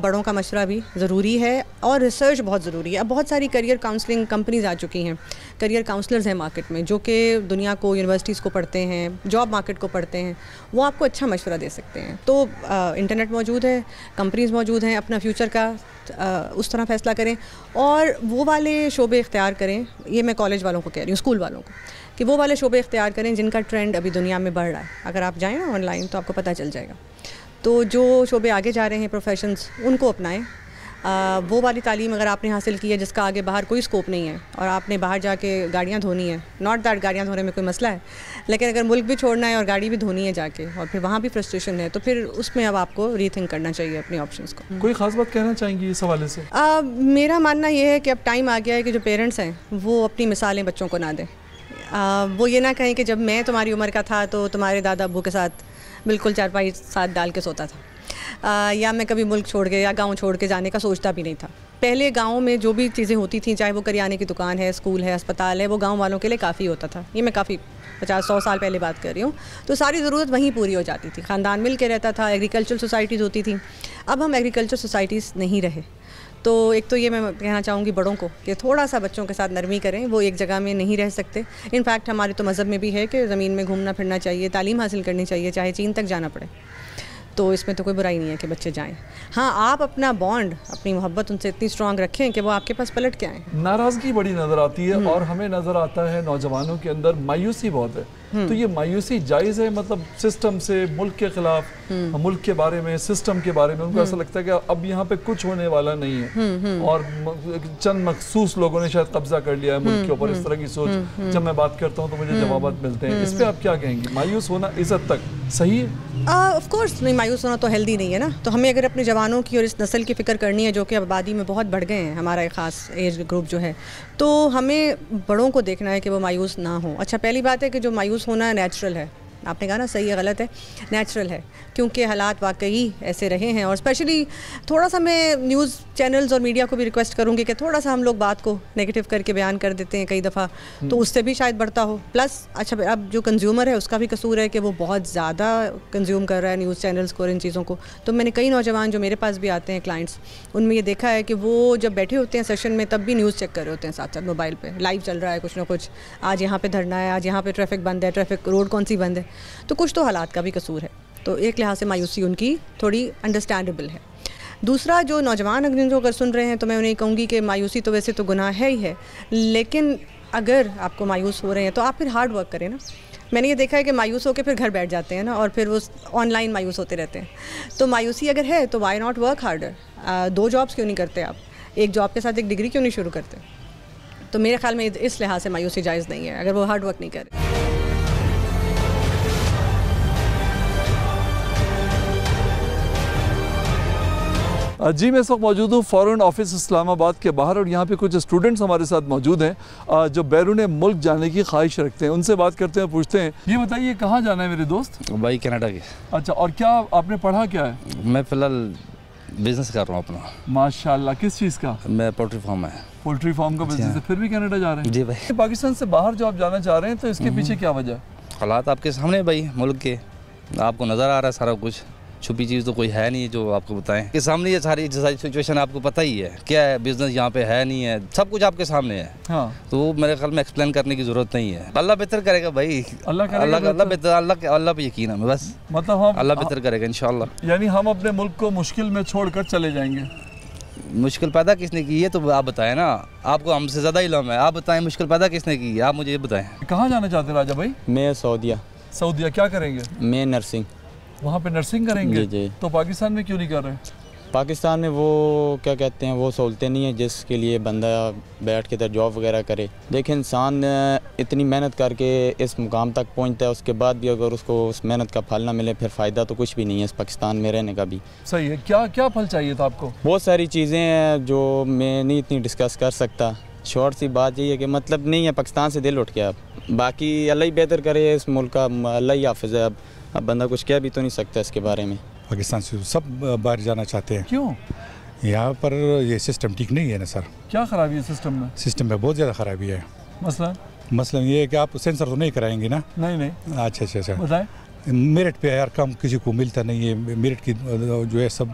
بڑوں کا مشورہ بھی ضروری ہے اور ریسرچ بہت ضروری ہے. اب بہت ساری کریئر کاؤنسلنگ کمپنیز آ چکی ہیں, کریئر کاؤنسلرز ہیں مارکیٹ میں جو کہ دنیا کو, یونیورسٹیز کو پڑھتے ہیں, جاب مارکیٹ کو پڑھتے ہیں, وہ آپ کو اچھا مشورہ دے سکتے ہیں. تو انٹرنیٹ موجود ہے, کمپنیز موجود ہیں, اپنا فیوچر کا اس طرح فیصلہ کریں اور وہ والے شعبے اختیار کریں. یہ میں کالج والوں کو کہہ رہی ہوں, اسکول والوں کو, کہ وہ والے شعبے اختیار کریں جن کا ٹرینڈ ابھی دنیا میں بڑھ رہا ہے. اگر آپ جائیں نا آن لائن تو آپ کو پتہ چل جائے گا. تو جو شعبے آگے جا رہے ہیں پروفیشنز, ان کو اپنائیں. وہ والی تعلیم اگر آپ نے حاصل کی ہے جس کا آگے باہر کوئی اسکوپ نہیں ہے اور آپ نے باہر جا کے گاڑیاں دھونی ہیں، ناٹ دیٹ گاڑیاں دھونے میں کوئی مسئلہ ہے، لیکن اگر ملک بھی چھوڑنا ہے اور گاڑی بھی دھونی ہے جا کے اور پھر وہاں بھی فرسٹریشن ہے، تو پھر اس میں اب آپ کو ری تھنک کرنا چاہیے اپنے آپشنس کو۔ کوئی خاص بات کہنا چاہیں گی اس حوالے سے؟ میرا ماننا یہ ہے کہ اب ٹائم آ گیا ہے کہ جو پیرنٹس ہیں وہ اپنی مثالیں بچوں کو نہ دیں۔ وہ یہ نہ کہیں کہ جب میں تمہاری عمر کا تھا تو تمہارے دادا ابو کے ساتھ بالکل چارپائی ساتھ ڈال کے سوتا تھا، یا میں کبھی ملک چھوڑ کے یا گاؤں چھوڑ کے جانے کا سوچتا بھی نہیں تھا۔ پہلے گاؤں میں جو بھی چیزیں ہوتی تھیں، چاہے وہ کریانے کی دکان ہے، اسکول ہے، اسپتال ہے، وہ گاؤں والوں کے لیے کافی ہوتا تھا۔ یہ میں کافی 50-100 سال پہلے بات کر رہی ہوں، تو ساری ضرورت وہیں پوری ہو جاتی تھی، خاندان مل کے رہتا تھا، ایگریکلچر سوسائٹیز ہوتی تھیں۔ اب ہم ایگریکلچر سوسائٹیز نہیں رہے، تو ایک تو یہ میں کہنا چاہوں گی بڑوں کو کہ تھوڑا سا بچوں کے ساتھ نرمی کریں، وہ ایک جگہ میں نہیں رہ سکتے۔ انفیکٹ ہمارے تو مذہب میں بھی ہے کہ زمین میں گھومنا پھرنا چاہیے، تعلیم حاصل کرنی چاہیے، چاہے چین تک جانا پڑے، تو اس میں تو کوئی برائی نہیں ہے کہ بچے جائیں۔ ہاں، آپ اپنا بانڈ، اپنی محبت ان سے اتنی اسٹرانگ رکھیں کہ وہ آپ کے پاس پلٹ کے آئیں۔ ناراضگی بڑی نظر آتی ہے اور ہمیں نظر آتا ہے نوجوانوں کے اندر مایوسی بہت ہے، تو یہ مایوسی جائز ہے؟ مطلب سسٹم سے، ملک کے خلاف، ملک کے بارے میں، سسٹم کے بارے میں ان کو ایسا لگتا ہے کہ اب یہاں پہ کچھ ہونے والا نہیں ہے اور چند مخصوص لوگوں نے شاید قبضہ کر لیا ہے ملک کے اوپر، اس طرح کی سوچ جب میں بات کرتا ہوں تو مجھے جوابات ملتے ہیں۔ اس پہ آپ کیا کہیں گے؟ مایوس ہونا اس حد تک صحیح ہے؟ آف کورس نہیں، مایوس ہونا تو ہیلدی نہیں ہے نا۔ تو ہمیں اگر اپنے جوانوں کی اور اس نسل کی فکر کرنی ہے جو کہ آبادی میں بہت بڑھ گئے ہیں، ہمارا ایک خاص ایج گروپ جو ہے، تو ہمیں بڑوں کو دیکھنا ہے کہ وہ مایوس نہ ہوں۔ اچھا، پہلی بات ہے کہ جو مایوس ہونا نیچرل ہے، آپ نے کہا نا صحیح ہے غلط ہے، نیچرل ہے، کیونکہ حالات واقعی ایسے رہے ہیں۔ اور اسپیشلی تھوڑا سا میں نیوز چینلز اور میڈیا کو بھی ریکویسٹ کروں گی کہ تھوڑا سا ہم لوگ بات کو نیگیٹو کر کے بیان کر دیتے ہیں کئی دفعہ، تو اس سے بھی شاید بڑھتا ہو۔ پلس اچھا، اب جو کنزیومر ہے اس کا بھی قصور ہے کہ وہ بہت زیادہ کنزیوم کر رہا ہے نیوز چینلز کو اور ان چیزوں کو۔ تو میں نے کئی نوجوان جو میرے پاس بھی آتے ہیں کلائنٹس، ان میں یہ دیکھا ہے کہ وہ جب بیٹھے ہوتے ہیں سیشن میں تب بھی نیوز چیک کر رہے ہوتے ہیں ساتھ ساتھ موبائل پہ، لائیو چل رہا ہے کچھ نہ کچھ، آج یہاں پہ دھرنا ہے، آج یہاں پہ ٹریفک بند ہے، ٹریفک روڈ کون سی بند ہے، تو کچھ تو حالات کا بھی قصور ہے۔ تو ایک لحاظ سے مایوسی ان کی تھوڑی انڈرسٹینڈیبل ہے۔ دوسرا، جو نوجوان جن کو اگر سن رہے ہیں تو میں انہیں کہوں گی کہ مایوسی تو ویسے تو گناہ ہے ہی ہے، لیکن اگر آپ کو مایوس ہو رہے ہیں تو آپ پھر ہارڈ ورک کریں نا۔ میں نے یہ دیکھا ہے کہ مایوس ہو کے پھر گھر بیٹھ جاتے ہیں نا، اور پھر وہ آن لائن مایوس ہوتے رہتے ہیں۔ تو مایوسی اگر ہے تو why not work harder? 2 jobs کیوں نہیں کرتے آپ؟ ایک جاب کے ساتھ ایک ڈگری کیوں نہیں شروع کرتے؟ تو میرے خیال میں اس لحاظ سے مایوسی جائز نہیں ہے اگر وہ ہارڈ ورک نہیں کرے۔ جی، میں اس وقت موجود ہوں فارن آفس اسلام آباد کے باہر، اور یہاں پہ کچھ اسٹوڈنٹس ہمارے ساتھ موجود ہیں جو بیرون ملک جانے کی خواہش رکھتے ہیں۔ ان سے بات کرتے ہیں، پوچھتے ہیں، یہ بتائیے کہاں جانا ہے میرے دوست؟ بھائی کینیڈا کے۔ اچھا، اور کیا آپ نے پڑھا کیا ہے؟ میں فی الحال بزنس کر رہا ہوں اپنا۔ ماشاءاللہ، کس چیز کا؟ میں پولٹری فارم ہے۔ پولٹری فارم کا بزنس ہے، پھر بھی کینیڈا جا رہے ہیں؟ جی بھائی۔ پاکستان سے باہر جو آپ جانا چاہ رہے ہیں تو اس کے پیچھے کیا وجہ ہے؟ حالات آپ کے سامنے بھائی، ملک کے آپ کو نظر آ رہا ہے سارا کچھ، چھپی چیز تو کوئی ہے نہیں جو آپ کو بتائیں کہ سامنے یہ ساری سچویشن آپ کو پتہ ہی ہے کیا ہے، بزنس یہاں پہ ہے نہیں ہے، سب کچھ آپ کے سامنے ہے۔ ہاں، تو میرے خیال میں ایکسپلین کرنے کی ضرورت نہیں ہے، اللہ بہتر کرے گا بھائی، اللہ پہ یقین ہے بس، مطلب اللہ بہتر کرے گا انشاءاللہ۔ یعنی ہم اپنے ملک کو مشکل میں چھوڑ کر چلے جائیں گے؟ مشکل پیدا کس نے کی ہے تو آپ بتائیں نا، آپ کو ہم سے زیادہ علم ہے، آپ بتائیں مشکل پیدا کس نے کی ہے، آپ مجھے یہ بتائیں۔ کہاں جانا چاہتے ہیں راجہ بھائی؟ میں سعودیہ۔ سعودیہ کیا کریں گے؟ میں نرسنگ۔ وہاں پہ نرسنگ کریں گے؟ جی۔ تو پاکستان میں کیوں نہیں کر رہے؟ پاکستان میں وہ کیا کہتے ہیں، وہ سہولتیں نہیں ہیں جس کے لیے بندہ بیٹھ کے ادھر جاب وغیرہ کرے۔ دیکھیں، انسان اتنی محنت کر کے اس مقام تک پہنچتا ہے، اس کے بعد بھی اگر اس کو اس محنت کا پھل نہ ملے پھر فائدہ تو کچھ بھی نہیں ہے اس پاکستان میں رہنے کا بھی۔ صحیح ہے۔ کیا پھل چاہیے تھا آپ کو؟ بہت ساری چیزیں ہیں جو میں نہیں اتنی ڈسکس کر سکتا، شارٹ سی بات یہ ہے کہ مطلب نہیں ہے، پاکستان سے دل اٹھ گیا اب، باقی اللہ ہی بہتر کرے اس ملک کا، اللہ ہی حافظ ہے۔ اب بندہ کچھ کہہ بھی تو نہیں سکتا اس کے بارے میں۔ پاکستان سے سب باہر جانا چاہتے ہیں۔ کیوں؟ یہاں پر یہ سسٹم ٹھیک نہیں ہے نا سر۔ کیا خرابی ہے سسٹم میں؟ سسٹم میں بہت زیادہ خرابی ہے۔ مثلا یہ ہے کہ آپ سینسر تو نہیں کرائیں گے نا؟ نہیں۔ اچھا بتائیں۔ میرٹ پہ یار کم کسی کو ملتا نہیں ہے، میرٹ کی جو ہے سب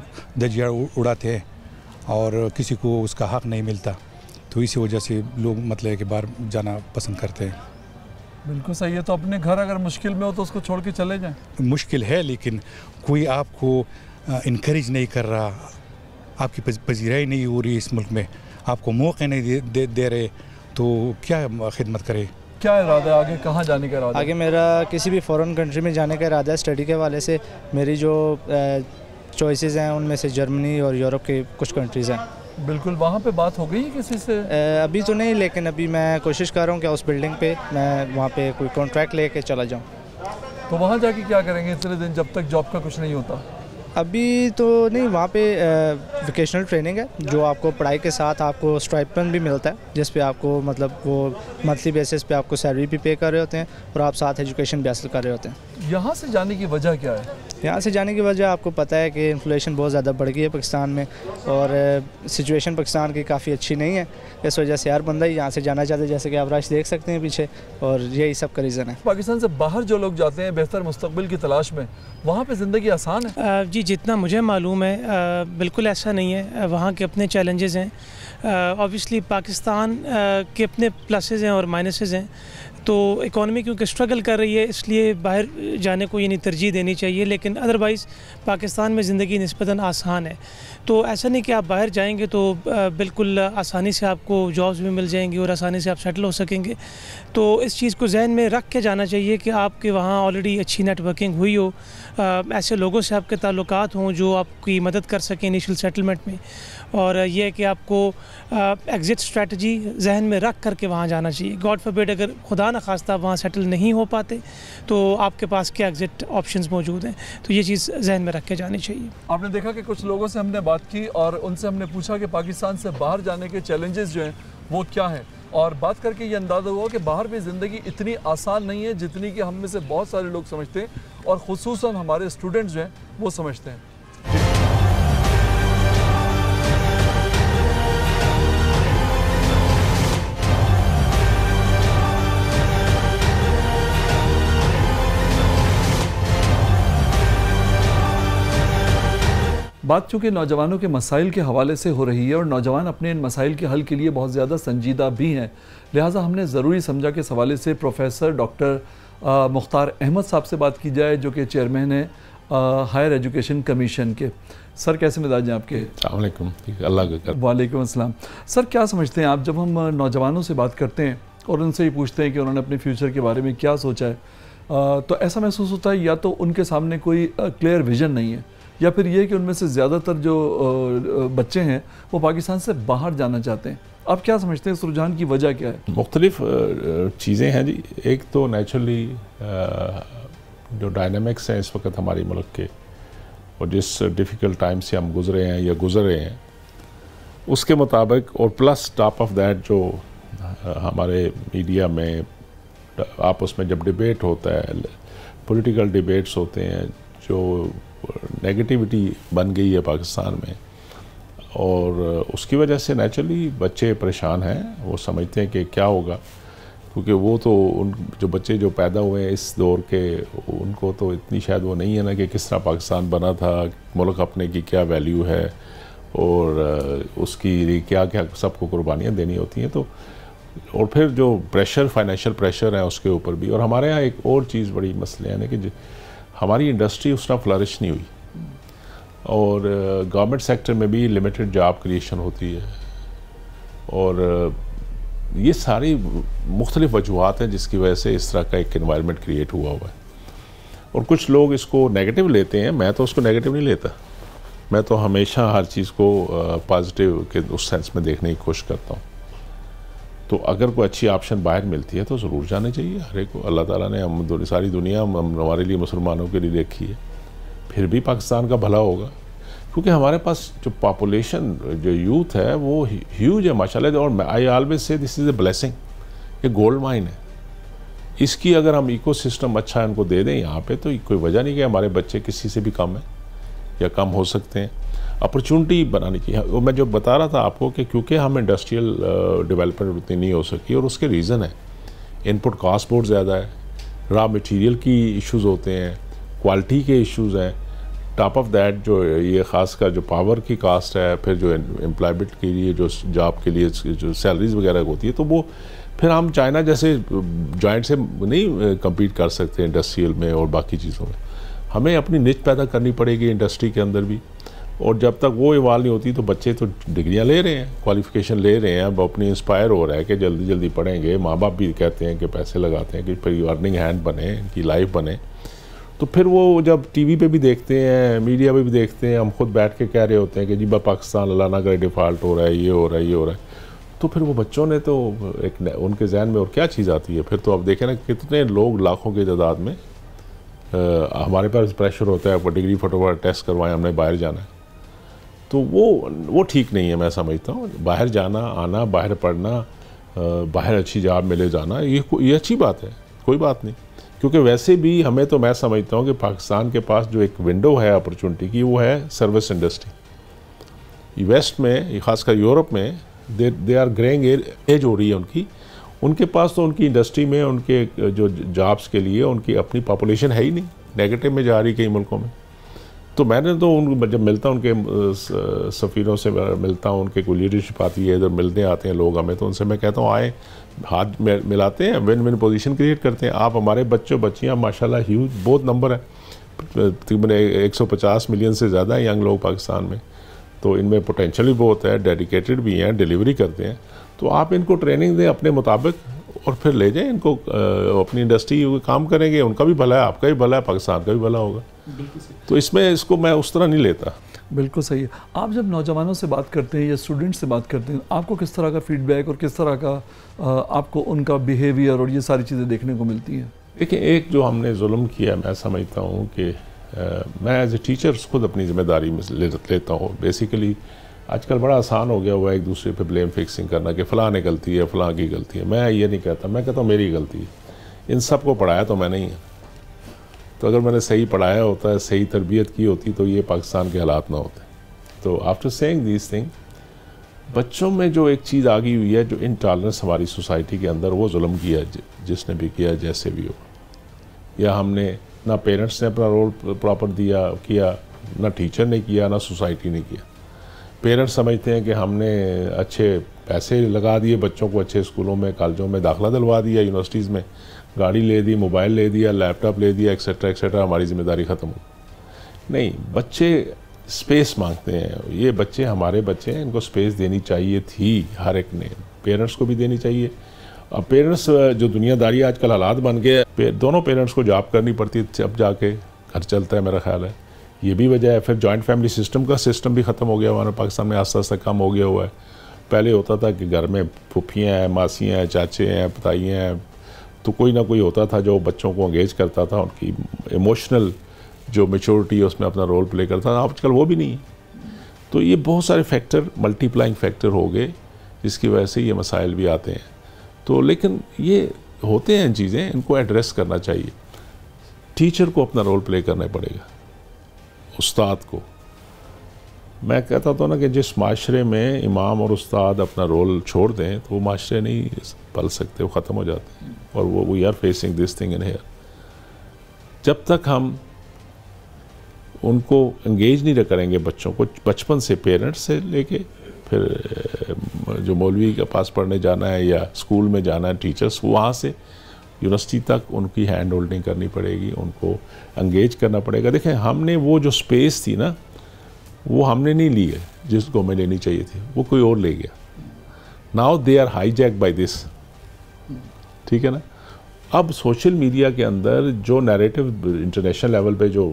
دجیاں اڑاتے ہیں اور کسی کو اس کا حق نہیں ملتا، تو اسی وجہ سے لوگ مطلب کہ باہر جانا پسند کرتے ہیں۔ بالکل صحیح ہے۔ تو اپنے گھر اگر مشکل میں ہو تو اس کو چھوڑ کے چلے جائیں۔ مشکل ہے لیکن کوئی آپ کو انکریج نہیں کر رہا، آپ کی پذیرائی نہیں ہو رہی اس ملک میں، آپ کو موقع نہیں دے رہے، تو کیا خدمت کرے؟ کیا ارادہ ہے آگے، کہاں جانے کا ارادہ ہے؟ آگے میرا کسی بھی فورن کنٹری میں جانے کا ارادہ ہے۔ اسٹڈی کے حوالے سے میری جو چوائسیز ہیں ان میں سے جرمنی اور یورپ کے کچھ کنٹریز ہیں۔ بالکل. وہاں پہ بات ہو گئی کسی سے؟ ابھی تو نہیں, لیکن ابھی میں کوشش کر رہا ہوں کہ اس بلڈنگ پہ میں وہاں پہ کوئی کانٹریکٹ لے کے چلا جاؤں. تو وہاں جا کے کیا کریں گے اتنے دن جب تک جاب کا کچھ نہیں ہوتا؟ ابھی تو نہیں, وہاں پہ ویکیشنل ٹریننگ ہے جو آپ کو پڑھائی کے ساتھ آپ کو اسٹائپنڈ بھی ملتا ہے, جس پہ آپ کو مطلب وہ منتھلی بیسس پہ آپ کو سیلری بھی پے کر رہے ہوتے ہیں اور آپ ساتھ ایجوکیشن بھی حاصل کر رہے ہوتے ہیں. یہاں سے جانے کی وجہ کیا ہے؟ یہاں سے جانے کی وجہ آپ کو پتہ ہے کہ انفلیشن بہت زیادہ بڑھ گئی ہے پاکستان میں, اور سچویشن پاکستان کی کافی اچھی نہیں ہے. اس وجہ سے ہر بندہ ہی یہاں سے جانا چاہتا ہے, جیسے کہ آپ رش دیکھ سکتے ہیں پیچھے, اور یہی سب کا ریزن ہے. پاکستان سے باہر جو لوگ جاتے ہیں بہتر مستقبل کی تلاش میں, وہاں پہ زندگی آسان ہے؟ جی جتنا مجھے معلوم ہے بالکل ایسا نہیں ہے. وہاں کے اپنے چیلنجز ہیں. اوبیسلی پاکستان کے اپنے پلسز ہیں اور مائنسز ہیں. تو اکانومی کیونکہ اسٹرگل کر رہی ہے, اس لیے باہر جانے کو یعنی ترجیح دینی چاہیے. لیکن ادروائز پاکستان میں زندگی نسبتاً آسان ہے. تو ایسا نہیں کہ آپ باہر جائیں گے تو بالکل آسانی سے آپ کو جابز بھی مل جائیں گی اور آسانی سے آپ سیٹل ہو سکیں گے. تو اس چیز کو ذہن میں رکھ کے جانا چاہیے کہ آپ کے وہاں آلریڈی اچھی نیٹ ورکنگ ہوئی ہو, ایسے لوگوں سے آپ کے تعلقات ہوں جو آپ کی مدد کر سکیں انیشیل سیٹلمنٹ میں. اور یہ ہے کہ آپ کو ایگزٹ اسٹریٹجی ذہن میں رکھ کر کے وہاں جانا چاہیے. گاڈ فاربیڈ اگر خدا نخواستہ وہاں سیٹل نہیں ہو پاتے تو آپ کے پاس کیا ایگزٹ آپشنز موجود ہیں. تو یہ چیز ذہن میں رکھ کے جانی چاہیے. آپ نے دیکھا کہ کچھ لوگوں سے ہم نے بات کی اور ان سے ہم نے پوچھا کہ پاکستان سے باہر جانے کے چیلنجز جو ہیں وہ کیا ہیں, اور بات کر کے یہ اندازہ ہوا کہ باہر بھی زندگی اتنی آسان نہیں ہے جتنی کہ ہم میں سے بہت سارے لوگ سمجھتے ہیں, اور خصوصاً ہمارے اسٹوڈنٹس جو ہیں وہ سمجھتے ہیں. بات چونکہ نوجوانوں کے مسائل کے حوالے سے ہو رہی ہے اور نوجوان اپنے ان مسائل کے حل کے لیے بہت زیادہ سنجیدہ بھی ہیں, لہٰذا ہم نے ضروری سمجھا کہ اس حوالے سے پروفیسر ڈاکٹر مختار احمد صاحب سے بات کی جائے جو کہ چیئرمین ہیں ہائر ایجوکیشن کمیشن کے. سر کیسے مزاج ہیں آپ کے؟ السلام علیکم. اللہ کا کرم. وعلیکم السلام. سر کیا سمجھتے ہیں آپ, جب ہم نوجوانوں سے بات کرتے ہیں اور ان سے یہ پوچھتے ہیں کہ انہوں نے اپنے فیوچر کے بارے میں کیا سوچا ہے, تو ایسا محسوس ہوتا ہے یا تو ان کے سامنے کوئی کلیئر ویژن نہیں ہے, یا پھر یہ کہ ان میں سے زیادہ تر جو بچے ہیں وہ پاکستان سے باہر جانا چاہتے ہیں. آپ کیا سمجھتے ہیں اس رجحان کی وجہ کیا ہے؟ مختلف چیزیں ہیں جی. ایک تو نیچرلی جو ڈائنامکس ہیں اس وقت ہماری ملک کے, اور جس ڈیفیکلٹ ٹائم سے ہم گزرے ہیں یا گزر رہے ہیں اس کے مطابق, اور پلس ٹاپ آف دیٹ جو ہمارے میڈیا میں آپس میں جب ڈیبیٹ ہوتا ہے, پولیٹیکل ڈیبیٹس ہوتے ہیں, جو نیگیٹیوٹی بن گئی ہے پاکستان میں, اور اس کی وجہ سے نیچرلی بچے پریشان ہیں. وہ سمجھتے ہیں کہ کیا ہوگا, کیونکہ وہ تو ان جو بچے جو پیدا ہوئے ہیں اس دور کے, ان کو تو اتنی شاید وہ نہیں ہے نا کہ کس طرح پاکستان بنا تھا, ملک اپنے کی کیا ویلیو ہے, اور اس کی کیا کیا سب کو قربانیاں دینی ہوتی ہیں. تو اور پھر جو پریشر, فائنینشیل پریشر ہے اس کے اوپر بھی. اور ہمارے ہاں ایک اور چیز بڑی مسئلہ ہے نا کہ ہماری انڈسٹری اس طرح فلرش نہیں ہوئی, اور گورنمنٹ سیکٹر میں بھی لمیٹڈ جاب کریشن ہوتی ہے, اور یہ ساری مختلف وجوہات ہیں جس کی وجہ سے اس طرح کا ایک انوائرمنٹ کریٹ ہوا ہوا ہے. اور کچھ لوگ اس کو نیگیٹو لیتے ہیں, میں تو اس کو نیگیٹو نہیں لیتا. میں تو ہمیشہ ہر چیز کو پازیٹیو کے اس سینس میں دیکھنے کی کوشش کرتا ہوں. تو اگر کوئی اچھی آپشن باہر ملتی ہے تو ضرور جانے چاہیے ہر ایک کو. اللہ تعالیٰ نے ساری دنیا ہمارے لیے, مسلمانوں کے لیے رکھی ہے, پھر بھی پاکستان کا بھلا ہوگا, کیونکہ ہمارے پاس جو پاپولیشن, جو یوتھ ہے وہ ہیوج ہے ماشاءاللہ. اور I always say this is a blessing, یہ گولڈ مائن ہے. اس کی اگر ہم ایکو سسٹم اچھا ان کو دے دیں یہاں پہ, تو کوئی وجہ نہیں کہ ہمارے بچے کسی سے بھی کم ہیں یا کم ہو سکتے ہیں. اپرچونٹی بنانی چاہیے. اور میں جو بتا رہا تھا آپ کو کہ کیونکہ ہم انڈسٹریل ڈیولپمنٹ اتنی نہیں ہو سکی, اور اس کے ریزن ہے ان پٹ کاسٹ بہت زیادہ ہے, را مٹیریل کی ایشوز ہوتے ہیں, کوالٹی کے ایشوز ہیں, ٹاپ آف دیٹ جو یہ خاص کر جو پاور کی کاسٹ ہے, پھر جو امپلائمنٹ کے لیے جو جاب کے لیے جو سیلریز وغیرہ ہوتی ہے, تو وہ پھر ہم چائنا جیسے جوائنٹ سے نہیں کمپیٹ کر سکتے انڈسٹریل میں اور باقی چیزوں میں. ہمیں اپنی نچ پیدا کرنی پڑے گی انڈسٹری کے اندر بھی, اور جب تک وہ ایوالو نہیں ہوتی تو بچے تو ڈگریاں لے رہے ہیں, کوالیفیکیشن لے رہے ہیں, اب اپنی انسپائر ہو رہا ہے کہ جلدی جلدی پڑھیں گے. ماں باپ بھی کہتے ہیں کہ پیسے لگاتے ہیں کہ پھر ارننگ ہینڈ بنے, ان کی لائف بنے. تو پھر وہ جب ٹی وی پہ بھی دیکھتے ہیں, میڈیا پہ بھی دیکھتے ہیں, ہم خود بیٹھ کے کہہ رہے ہوتے ہیں کہ جی پاکستان اللہ نہ کرے ڈیفالٹ ہو رہا ہے, یہ ہو رہا ہے, یہ ہو رہا ہے, تو پھر وہ بچوں نے تو ایک ان کے ذہن میں اور کیا چیز آتی ہے. پھر تو اب دیکھیں نا کتنے لوگ لاکھوں کی تعداد میں ہمارے پاس پریشر ہوتا ہے, ڈگری فٹافٹ ٹیسٹ کروائیں, ہم نے باہر جانا ہے. تو وہ ٹھیک نہیں ہے. میں سمجھتا ہوں باہر جانا آنا, باہر پڑھنا, باہر اچھی جاب ملے جانا, یہ اچھی بات ہے, کوئی بات نہیں. کیونکہ ویسے بھی ہمیں تو میں سمجھتا ہوں کہ پاکستان کے پاس جو ایک ونڈو ہے اپرچونٹی کی, وہ ہے سروس انڈسٹری. ویسٹ میں خاص کر یورپ میں دے آر گرینگ ایج ہو رہی ہے ان کے پاس تو ان کی انڈسٹری میں ان کے جو جابس کے لیے ان کی اپنی پاپولیشن ہے ہی نہیں, نیگیٹو میں جا رہی کئی ملکوں میں. تو میں نے تو جب ملتا ہوں ان کے سفیروں سے ملتا ہوں, ان کے کوئی لیڈرشپ آتی ہے, ادھر ملنے آتے ہیں لوگ ہمیں, تو ان سے میں کہتا ہوں آئیں, ہاتھ ملاتے ہیں, ون ون پوزیشن کریٹ کرتے ہیں. آپ ہمارے بچوں بچیاں ماشاءاللہ ہیوج بہت نمبر ہے, تقریباً 150 ملین سے زیادہ ہیں ینگ لوگ پاکستان میں. تو ان میں پوٹینشیل بھی بہت ہے, ڈیڈیکیٹڈ بھی ہیں, ڈیلیوری کرتے ہیں. تو آپ ان کو ٹریننگ دیں اپنے مطابق اور پھر لے جائیں ان کو اپنی انڈسٹری کام کریں گے, ان کا بھی بھلا ہے, آپ کا بھی بھلا ہے, پاکستان کا بھی بھلا ہوگا. تو اس کو میں اس طرح نہیں لیتا. بالکل صحیح ہے. آپ جب نوجوانوں سے بات کرتے ہیں یا اسٹوڈنٹ سے بات کرتے ہیں, آپ کو کس طرح کا فیڈ بیک اور کس طرح کا آپ کو ان کا بیہیویئر اور یہ ساری چیزیں دیکھنے کو ملتی ہیں؟ دیکھیں, ایک جو ہم نے ظلم کیا, میں سمجھتا ہوں کہ میں ایز اے ٹیچر خود اپنی ذمہ داری میں لیتا ہوں. بیسیکلی آج کل بڑا آسان ہو گیا ہوا ہے ایک دوسرے پہ بلیم فکسنگ کرنا کہ فلاں نے غلطی ہے, فلاں کی غلطی ہے. میں یہ نہیں کہتا, میں کہتا ہوں میری غلطی ہے. ان سب کو پڑھایا تو میں نہیں ہے. تو اگر میں نے صحیح پڑھایا ہوتا ہے, صحیح تربیت کی ہوتی, تو یہ پاکستان کے حالات نہ ہوتے. تو آفٹر سیئنگ دیس تھنگ, بچوں میں جو ایک چیز آ گئی ہوئی ہے, جو انٹالرنس ہماری سوسائٹی کے اندر, وہ ظلم کیا جس نے بھی کیا, جیسے بھی ہو. یا ہم نے نہ پیرنٹس نے اپنا رول پراپر کیا, نہ ٹیچر نے کیا, نہ سوسائٹی نے کیا. پیرنٹس سمجھتے ہیں کہ ہم نے اچھے پیسے لگا دیے بچوں کو, اچھے اسکولوں میں, کالجوں میں داخلہ دلوا دیا, یونیورسٹیز میں گاڑی لے دی, موبائل لے دیا, لیپ ٹاپ لے دیا, ایکسیٹرا ایکسیٹرا, ہماری ذمہ داری ختم ہو. نہیں, بچے اسپیس مانگتے ہیں. یہ بچے ہمارے بچے ہیں, ان کو اسپیس دینی چاہیے تھی ہر ایک نے, پیرنٹس کو بھی دینی چاہیے. اب پیرنٹس جو دنیا داری آج کل حالات بن گئے, دونوں پیرنٹس کو جاب کرنی پڑتی ہے, اب جا کے گھر چلتا ہے میرا خیال ہے. یہ بھی وجہ ہے. پھر جوائنٹ فیملی سسٹم بھی ختم ہو گیا ہمارے پاکستان میں, آہستہ آہستہ کم ہو گیا ہوا ہے. پہلے ہوتا تھا کہ گھر میں پھپھیاں ہیں, ماسیاں ہیں, چاچے ہیں, پتائیاں ہیں, تو کوئی نہ کوئی ہوتا تھا جو بچوں کو انگیج کرتا تھا, ان کی ایموشنل جو میچورٹی ہے اس میں اپنا رول پلے کرتا تھا. آج کل وہ بھی نہیں ہے. تو یہ بہت سارے فیکٹر, ملٹی پلائنگ فیکٹر ہو گئے, جس کی وجہ سے یہ مسائل بھی آتے ہیں. تو لیکن یہ ہوتے ہیں چیزیں, ان کو ایڈریس کرنا چاہیے. ٹیچر کو اپنا رول پلے کرنا پڑے گا, استاد کو. میں کہتا تھا نا کہ جس معاشرے میں امام اور استاد اپنا رول چھوڑ دیں تو وہ معاشرے نہیں پل سکتے, وہ ختم ہو جاتے ہیں. اور وہ we are facing this thing in here. جب تک ہم ان کو انگیج نہیں کریں گے بچوں کو بچپن سے, پیرنٹس سے لے کے پھر جو مولوی کے پاس پڑھنے جانا ہے یا اسکول میں جانا ہے, ٹیچرس, وہاں سے یونیورسٹی تک ان کی ہینڈ ہولڈنگ کرنی پڑے گی, ان کو انگیج کرنا پڑے گا. دیکھیں, ہم نے وہ جو سپیس تھی نا, وہ ہم نے نہیں لی ہے جس کو ہمیں لینی چاہیے تھی, وہ کوئی اور لے گیا. Now they are hijack by this. ٹھیک ہے نا. اب سوشل میڈیا کے اندر جو نیریٹو انٹرنیشنل لیول پہ جو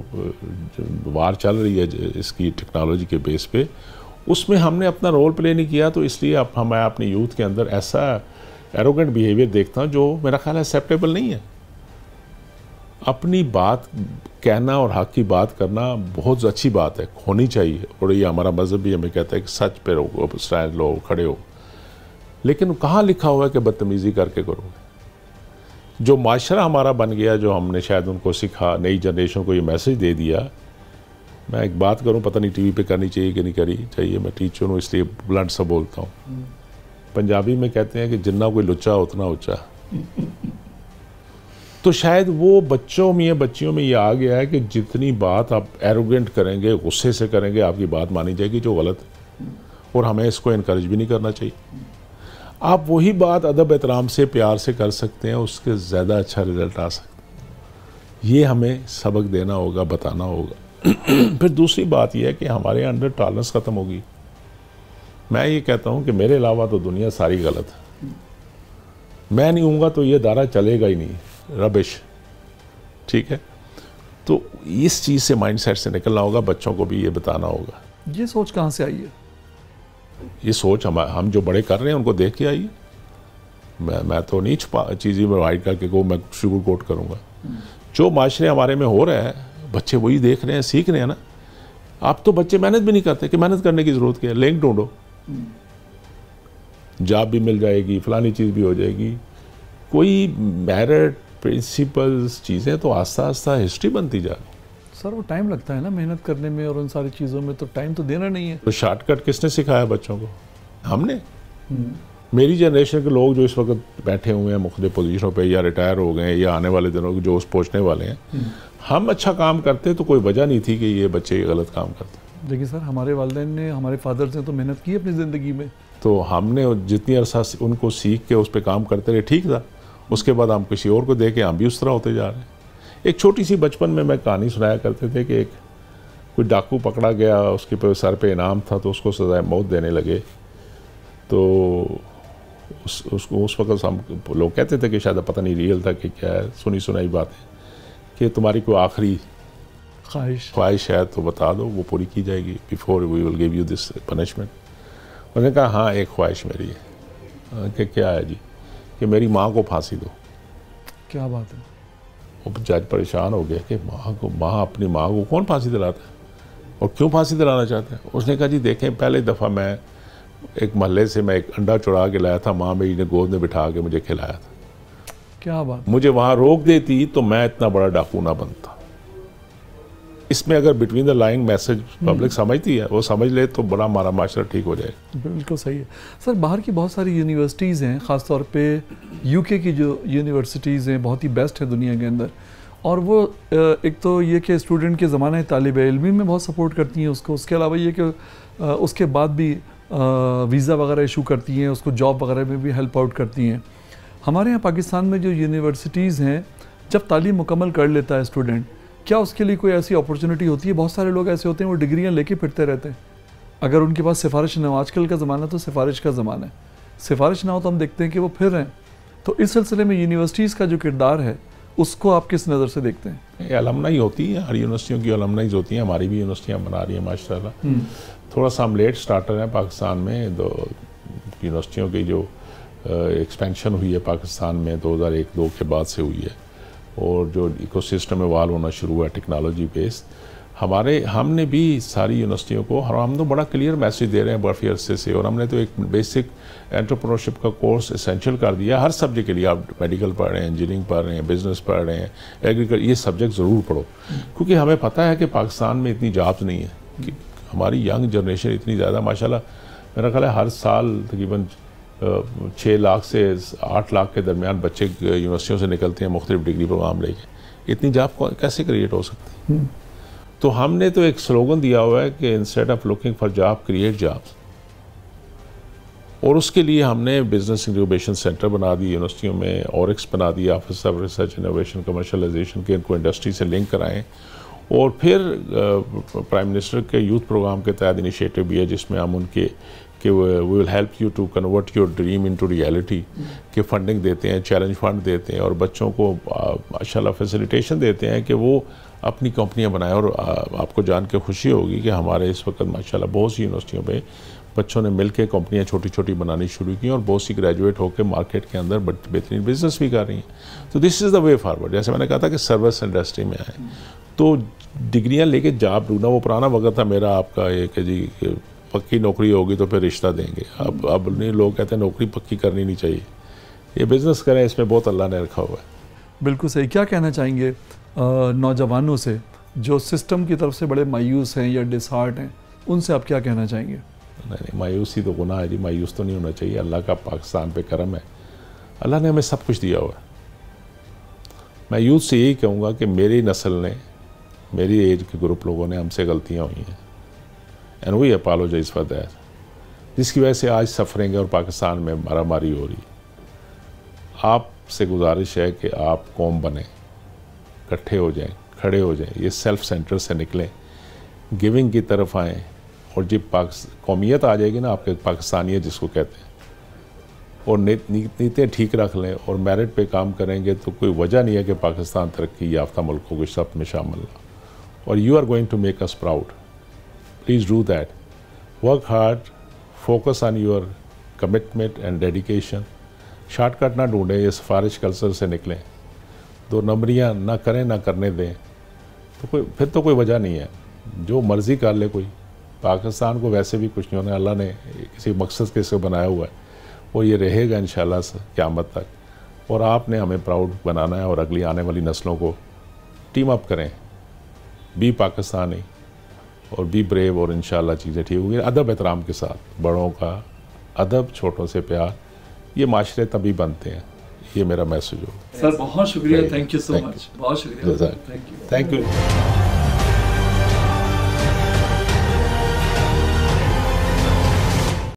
وار چل رہی ہے اس کی ٹیکنالوجی کے بیس پہ, اس میں ہم نے اپنا رول پلے نہیں کیا. تو اس لیے اب میں اپنے یوتھ کے اندر ایسا ایروگنٹ بیہیویئر دیکھتا ہوں جو میرا خیال ہے ایکسیپٹیبل نہیں ہے. اپنی بات کہنا اور حق کی بات کرنا بہت اچھی بات ہے, ہونی چاہیے, اور یہ ہمارا مذہب بھی ہمیں کہتا ہے کہ سچ پہ رہو, اسٹینڈ لو, کھڑے ہو. لیکن کہاں لکھا ہوا ہے کہ بدتمیزی کر کے کرو گے؟ جو معاشرہ ہمارا بن گیا, جو ہم نے شاید ان کو سکھا, نئی جنریشن کو یہ میسج دے دیا. میں ایک بات کروں, پتہ نہیں ٹی وی پہ کرنی چاہیے کہ نہیں کرنی چاہیے, میں ٹیچر ہوں اس لیے بلنٹ سا بولتا ہوں. پنجابی میں کہتے ہیں کہ جنہ کوئی لچا اتنا اونچا. تو شاید وہ بچوں میں, بچیوں میں یہ آ گیا ہے کہ جتنی بات آپ ایروگنٹ کریں گے, غصے سے کریں گے, آپ کی بات مانی جائے گی, جو غلط ہے, اور ہمیں اس کو انکریج بھی نہیں کرنا چاہیے. آپ وہی بات ادب احترام سے, پیار سے کر سکتے ہیں, اس کے زیادہ اچھا رزلٹ آ سکتا ہے. یہ ہمیں سبق دینا ہوگا, بتانا ہوگا. پھر دوسری بات یہ ہے کہ ہمارے انڈر ٹالرنس ختم ہوگی. میں یہ کہتا ہوں کہ میرے علاوہ تو دنیا ساری غلط ہے. میں نہیں ہوں گا تو یہ ادارہ چلے گا ہی نہیں, ربش. ٹھیک ہے. تو اس چیز سے مائنڈ سیٹ سے نکلنا ہوگا, بچوں کو بھی یہ بتانا ہوگا. یہ سوچ کہاں سے آئی ہے؟ یہ سوچ ہم جو بڑے کر رہے ہیں ان کو دیکھ کے آئی ہے. میں تو نہیں چھپا چیزیں پرووائڈ کر کے میں شوگر کوٹ کروں گا. جو معاشرے ہمارے میں ہو رہا ہے بچے وہی دیکھ رہے ہیں, سیکھ رہے ہیں نا. آپ تو بچے محنت بھی نہیں کرتے کہ محنت کرنے کی ضرورت کیا ہے, لنک ڈھونڈو, جاب بھی مل جائے گی, فلانی چیز بھی ہو جائے گی. کوئی میرٹ پرنسپلز چیزیں تو آہستہ آہستہ ہسٹری بنتی جا رہی. سر وہ ٹائم لگتا ہے نا محنت کرنے میں اور ان ساری چیزوں میں, تو ٹائم تو دینا نہیں ہے. تو شارٹ کٹ کس نے سکھایا بچوں کو؟ ہم نے. میری جنریشن کے لوگ جو اس وقت بیٹھے ہوئے ہیں مختلف پوزیشنوں پہ یا ریٹائر ہو گئے ہیں یا آنے والے دنوں جو اس پہنچنے والے ہیں, ہم اچھا کام کرتے تو کوئی وجہ نہیں تھی کہ یہ بچے غلط کام کرتے. دیکھیں سر, ہمارے والدین نے, ہمارے فادرز نے تو محنت کی اپنی زندگی میں, تو ہم نے جتنی عرصہ ان کو سیکھ کے اس پہ کام کرتے رہے ٹھیک تھا. اس کے بعد ہم کسی اور کو دے کے ہم بھی اس طرح ہوتے جا رہے ہیں. ایک چھوٹی سی بچپن میں کہانی سنایا کرتے تھے کہ ایک کوئی ڈاکو پکڑا گیا, اس کے سر پہ انعام تھا تو اس کو سزائے موت دینے لگے. تو اس وقت ہم لوگ کہتے تھے کہ شاید پتہ نہیں ریئل تھا کہ کیا ہے, سنی سنائی بات ہے کہ تمہاری کوئی آخری خواہش ہے تو بتا دو, وہ پوری کی جائے گی. Before we will give you this punishment. انہوں نے کہا ہاں ایک خواہش میری ہے. کہ کیا ہے جی؟ کہ میری ماں کو پھانسی دو. کیا بات ہے. وہ جج پریشان ہو گیا کہ اپنی ماں کو کون پھانسی دلاتا ہے اور کیوں پھانسی دلانا چاہتے ہیں؟ اس نے کہا جی دیکھیں, پہلے دفعہ میں ایک محلے سے میں ایک انڈا چڑا کے لایا تھا, ماں میری نے گود میں بٹھا کے مجھے کھلایا تھا. کیا بات. مجھے وہاں روک دیتی تو میں اتنا بڑا ڈاکو نہ بنتا. اس میں اگر between the line message public سمجھتی ہے, وہ سمجھ لے تو بڑا ہمارا معاشرہ ٹھیک ہو جائے. بالکل صحیح ہے سر. باہر کی بہت ساری یونیورسٹیز ہیں, خاص طور پہ یو کے کی جو یونیورسٹیز ہیں بہت ہی بیسٹ ہے دنیا کے اندر, اور وہ ایک تو یہ کہ اسٹوڈنٹ کے زمانہ طالب علمی میں بہت سپورٹ کرتی ہیں اس کو. اس کے علاوہ یہ کہ اس کے بعد بھی ویزا وغیرہ ایشو کرتی ہیں, اس کو جاب وغیرہ میں بھی ہیلپ آؤٹ کرتی ہیں. ہمارے یہاں پاکستان میں جو یونیورسٹیز ہیں, جب تعلیم مکمل کر لیتا ہے اسٹوڈنٹ, کیا اس کے لیے کوئی ایسی اپرچونٹی ہوتی ہے؟ بہت سارے لوگ ایسے ہوتے ہیں وہ ڈگریاں لے کے پھرتے رہتے ہیں, اگر ان کے پاس سفارش نہ ہو. آج کل کا زمانہ تو سفارش کا زمانہ ہے, سفارش نہ ہو تو ہم دیکھتے ہیں کہ وہ پھر رہے ہیں. تو اس سلسلے میں یونیورسٹیز کا جو کردار ہے اس کو آپ کس نظر سے دیکھتے ہیں؟ یہ المنائی ہوتی ہے, ہر یونیورسٹیوں کی المنائیز ہوتی ہیں. ہماری بھی یونیورسٹیاں بنا رہی ہیں ماشاء اللہ. تھوڑا سا ہم لیٹ سٹارٹر ہیں پاکستان میں. یونیورسٹیوں کی جو ایکسپینشن ہوئی ہے پاکستان میں 2001-2 کے بعد سے ہوئی ہے, اور جو ایکو سسٹم ایوالو ہونا شروع ہوا ہے ٹیکنالوجی بیس. ہم نے بھی ساری یونیورسٹیوں کو, ہم تو بڑا کلیئر میسیج دے رہے ہیں برفی عرصے سے, اور ہم نے تو ایک بیسک انٹرپرینورشپ کا کورس اسینشیل کر دیا ہر سبجیکٹ کے لیے. آپ میڈیکل پڑھ رہے ہیں, انجینئرنگ پڑھ رہے ہیں, بزنس پڑھ رہے ہیں, ایگریکلچر, یہ سبجیکٹ ضرور پڑھو, کیونکہ ہمیں پتہ ہے کہ پاکستان میں اتنی جابس نہیں ہے. کہ ہماری ینگ جنریشن اتنی زیادہ ماشاءاللہ, میرا خیال ہے ہر سال تقریباً 6 لاکھ سے 8 لاکھ کے درمیان بچے یونیورسٹیوں سے نکلتے ہیں مختلف ڈگری پروگرام لے کے. اتنی جاب کیسے کریٹ ہو سکتی؟ تو ہم نے تو ایک سلوگن دیا ہوا ہے کہ instead of looking for job create jobs, اور اس کے لیے ہم نے بزنس انکیوبیشن سینٹر بنا دی یونیورسٹیوں میں, اورکس بنا دیا, office of research innovation commercialization کے, ان کو انڈسٹری سے لنک کرائیں. اور پھر پرائم منسٹر کے یوتھ پروگرام کے تحت انیشیٹو بھی ہے جس میں ہم ان کے کہ we will help you to convert your dream into reality کہ فنڈنگ دیتے ہیں, چیلنج فنڈ دیتے ہیں, اور بچوں کو ماشاء اللہ فیسیلیٹیشن دیتے ہیں کہ وہ اپنی کمپنیاں بنائیں. اور آپ کو جان کے خوشی ہوگی کہ ہمارے اس وقت ماشاء اللہ بہت سی یونیورسٹیوں پہ بچوں نے مل کے کمپنیاں چھوٹی چھوٹی بنانی شروع کی, اور بہت سی گریجویٹ ہو کے مارکیٹ کے اندر بہترین بزنس بھی کر رہی ہیں. تو دس از دا وے فارورڈ. جیسے میں نے کہا تھا کہ سروس انڈسٹری میں آئیں, تو ڈگریاں لے کے جاب ڈھونڈنا وہ پرانا وقت تھا میرا آپ کا, یہ کہ جی پکی نوکری ہوگی تو پھر رشتہ دیں گے. اب نہیں, لوگ کہتے ہیں نوکری پکی کرنی نہیں چاہیے, یہ بزنس کریں, اس میں بہت اللہ نے رکھا ہوا ہے. بالکل صحیح. کیا کہنا چاہیں گے نوجوانوں سے جو سسٹم کی طرف سے بڑے مایوس ہیں یا ڈس ہارٹ ہیں, ان سے آپ کیا کہنا چاہیں گے؟ نہیں, مایوسی تو گناہ ہے جی, مایوس تو نہیں ہونا چاہیے. اللہ کا پاکستان پہ کرم ہے, اللہ نے ہمیں سب کچھ دیا ہوا ہے. میں یوتھ سے یہی کہوں گا کہ میری نسل نے, میری ایج کے گروپ لوگوں نے ہم سے غلطیاں ہوئی ہیں, and we apologize for that, جس کی وجہ سے آج سفرنگ ہے اور پاکستان میں مارا ماری ہو رہی. آپ سے گزارش ہے کہ آپ قوم بنیں, اکٹھے ہو جائیں, کھڑے ہو جائیں, یہ سیلف سینٹر سے نکلیں, گیونگ کی طرف آئیں, اور جب قومیت آ جائے گی نا آپ کے, پاکستانیت جس کو کہتے ہیں, اور نیتیں ٹھیک رکھ لیں اور میرٹ پہ کام کریں گے تو کوئی وجہ نہیں ہے کہ پاکستان ترقی یافتہ ملکوں کے سب میں شامل نہ. اور you are going to make us proud. Please do that. Work hard, focus on your commitment and dedication. Shortcut نہ ڈھونڈیں, یہ سفارش کلچر سے نکلیں. 2 نمبریاں نہ کریں نہ کرنے دیں, تو پھر تو کوئی وجہ نہیں ہے. جو مرضی کر لے کوئی. پاکستان کو ویسے بھی کچھ نہیں ہونا, اللہ نے کسی مقصد کے سے بنایا ہوا ہے اور یہ رہے گا انشاءاللہ قیامت تک. اور آپ نے ہمیں پراؤڈ بنانا ہے اور اگلی آنے والی نسلوں کو ٹیم اپ کریں. بی پاکستانی اور بی بریو, اور انشاءاللہ چیزیں ٹھیک ہوگی. ادب احترام کے ساتھ, بڑوں کا ادب, چھوٹوں سے پیار, یہ معاشرے تبھی بنتے ہیں. یہ میرا میسج ہو. سر بہت شکریہ, تھینک یو سو مچ, بہت شکریہ, تھینک یو.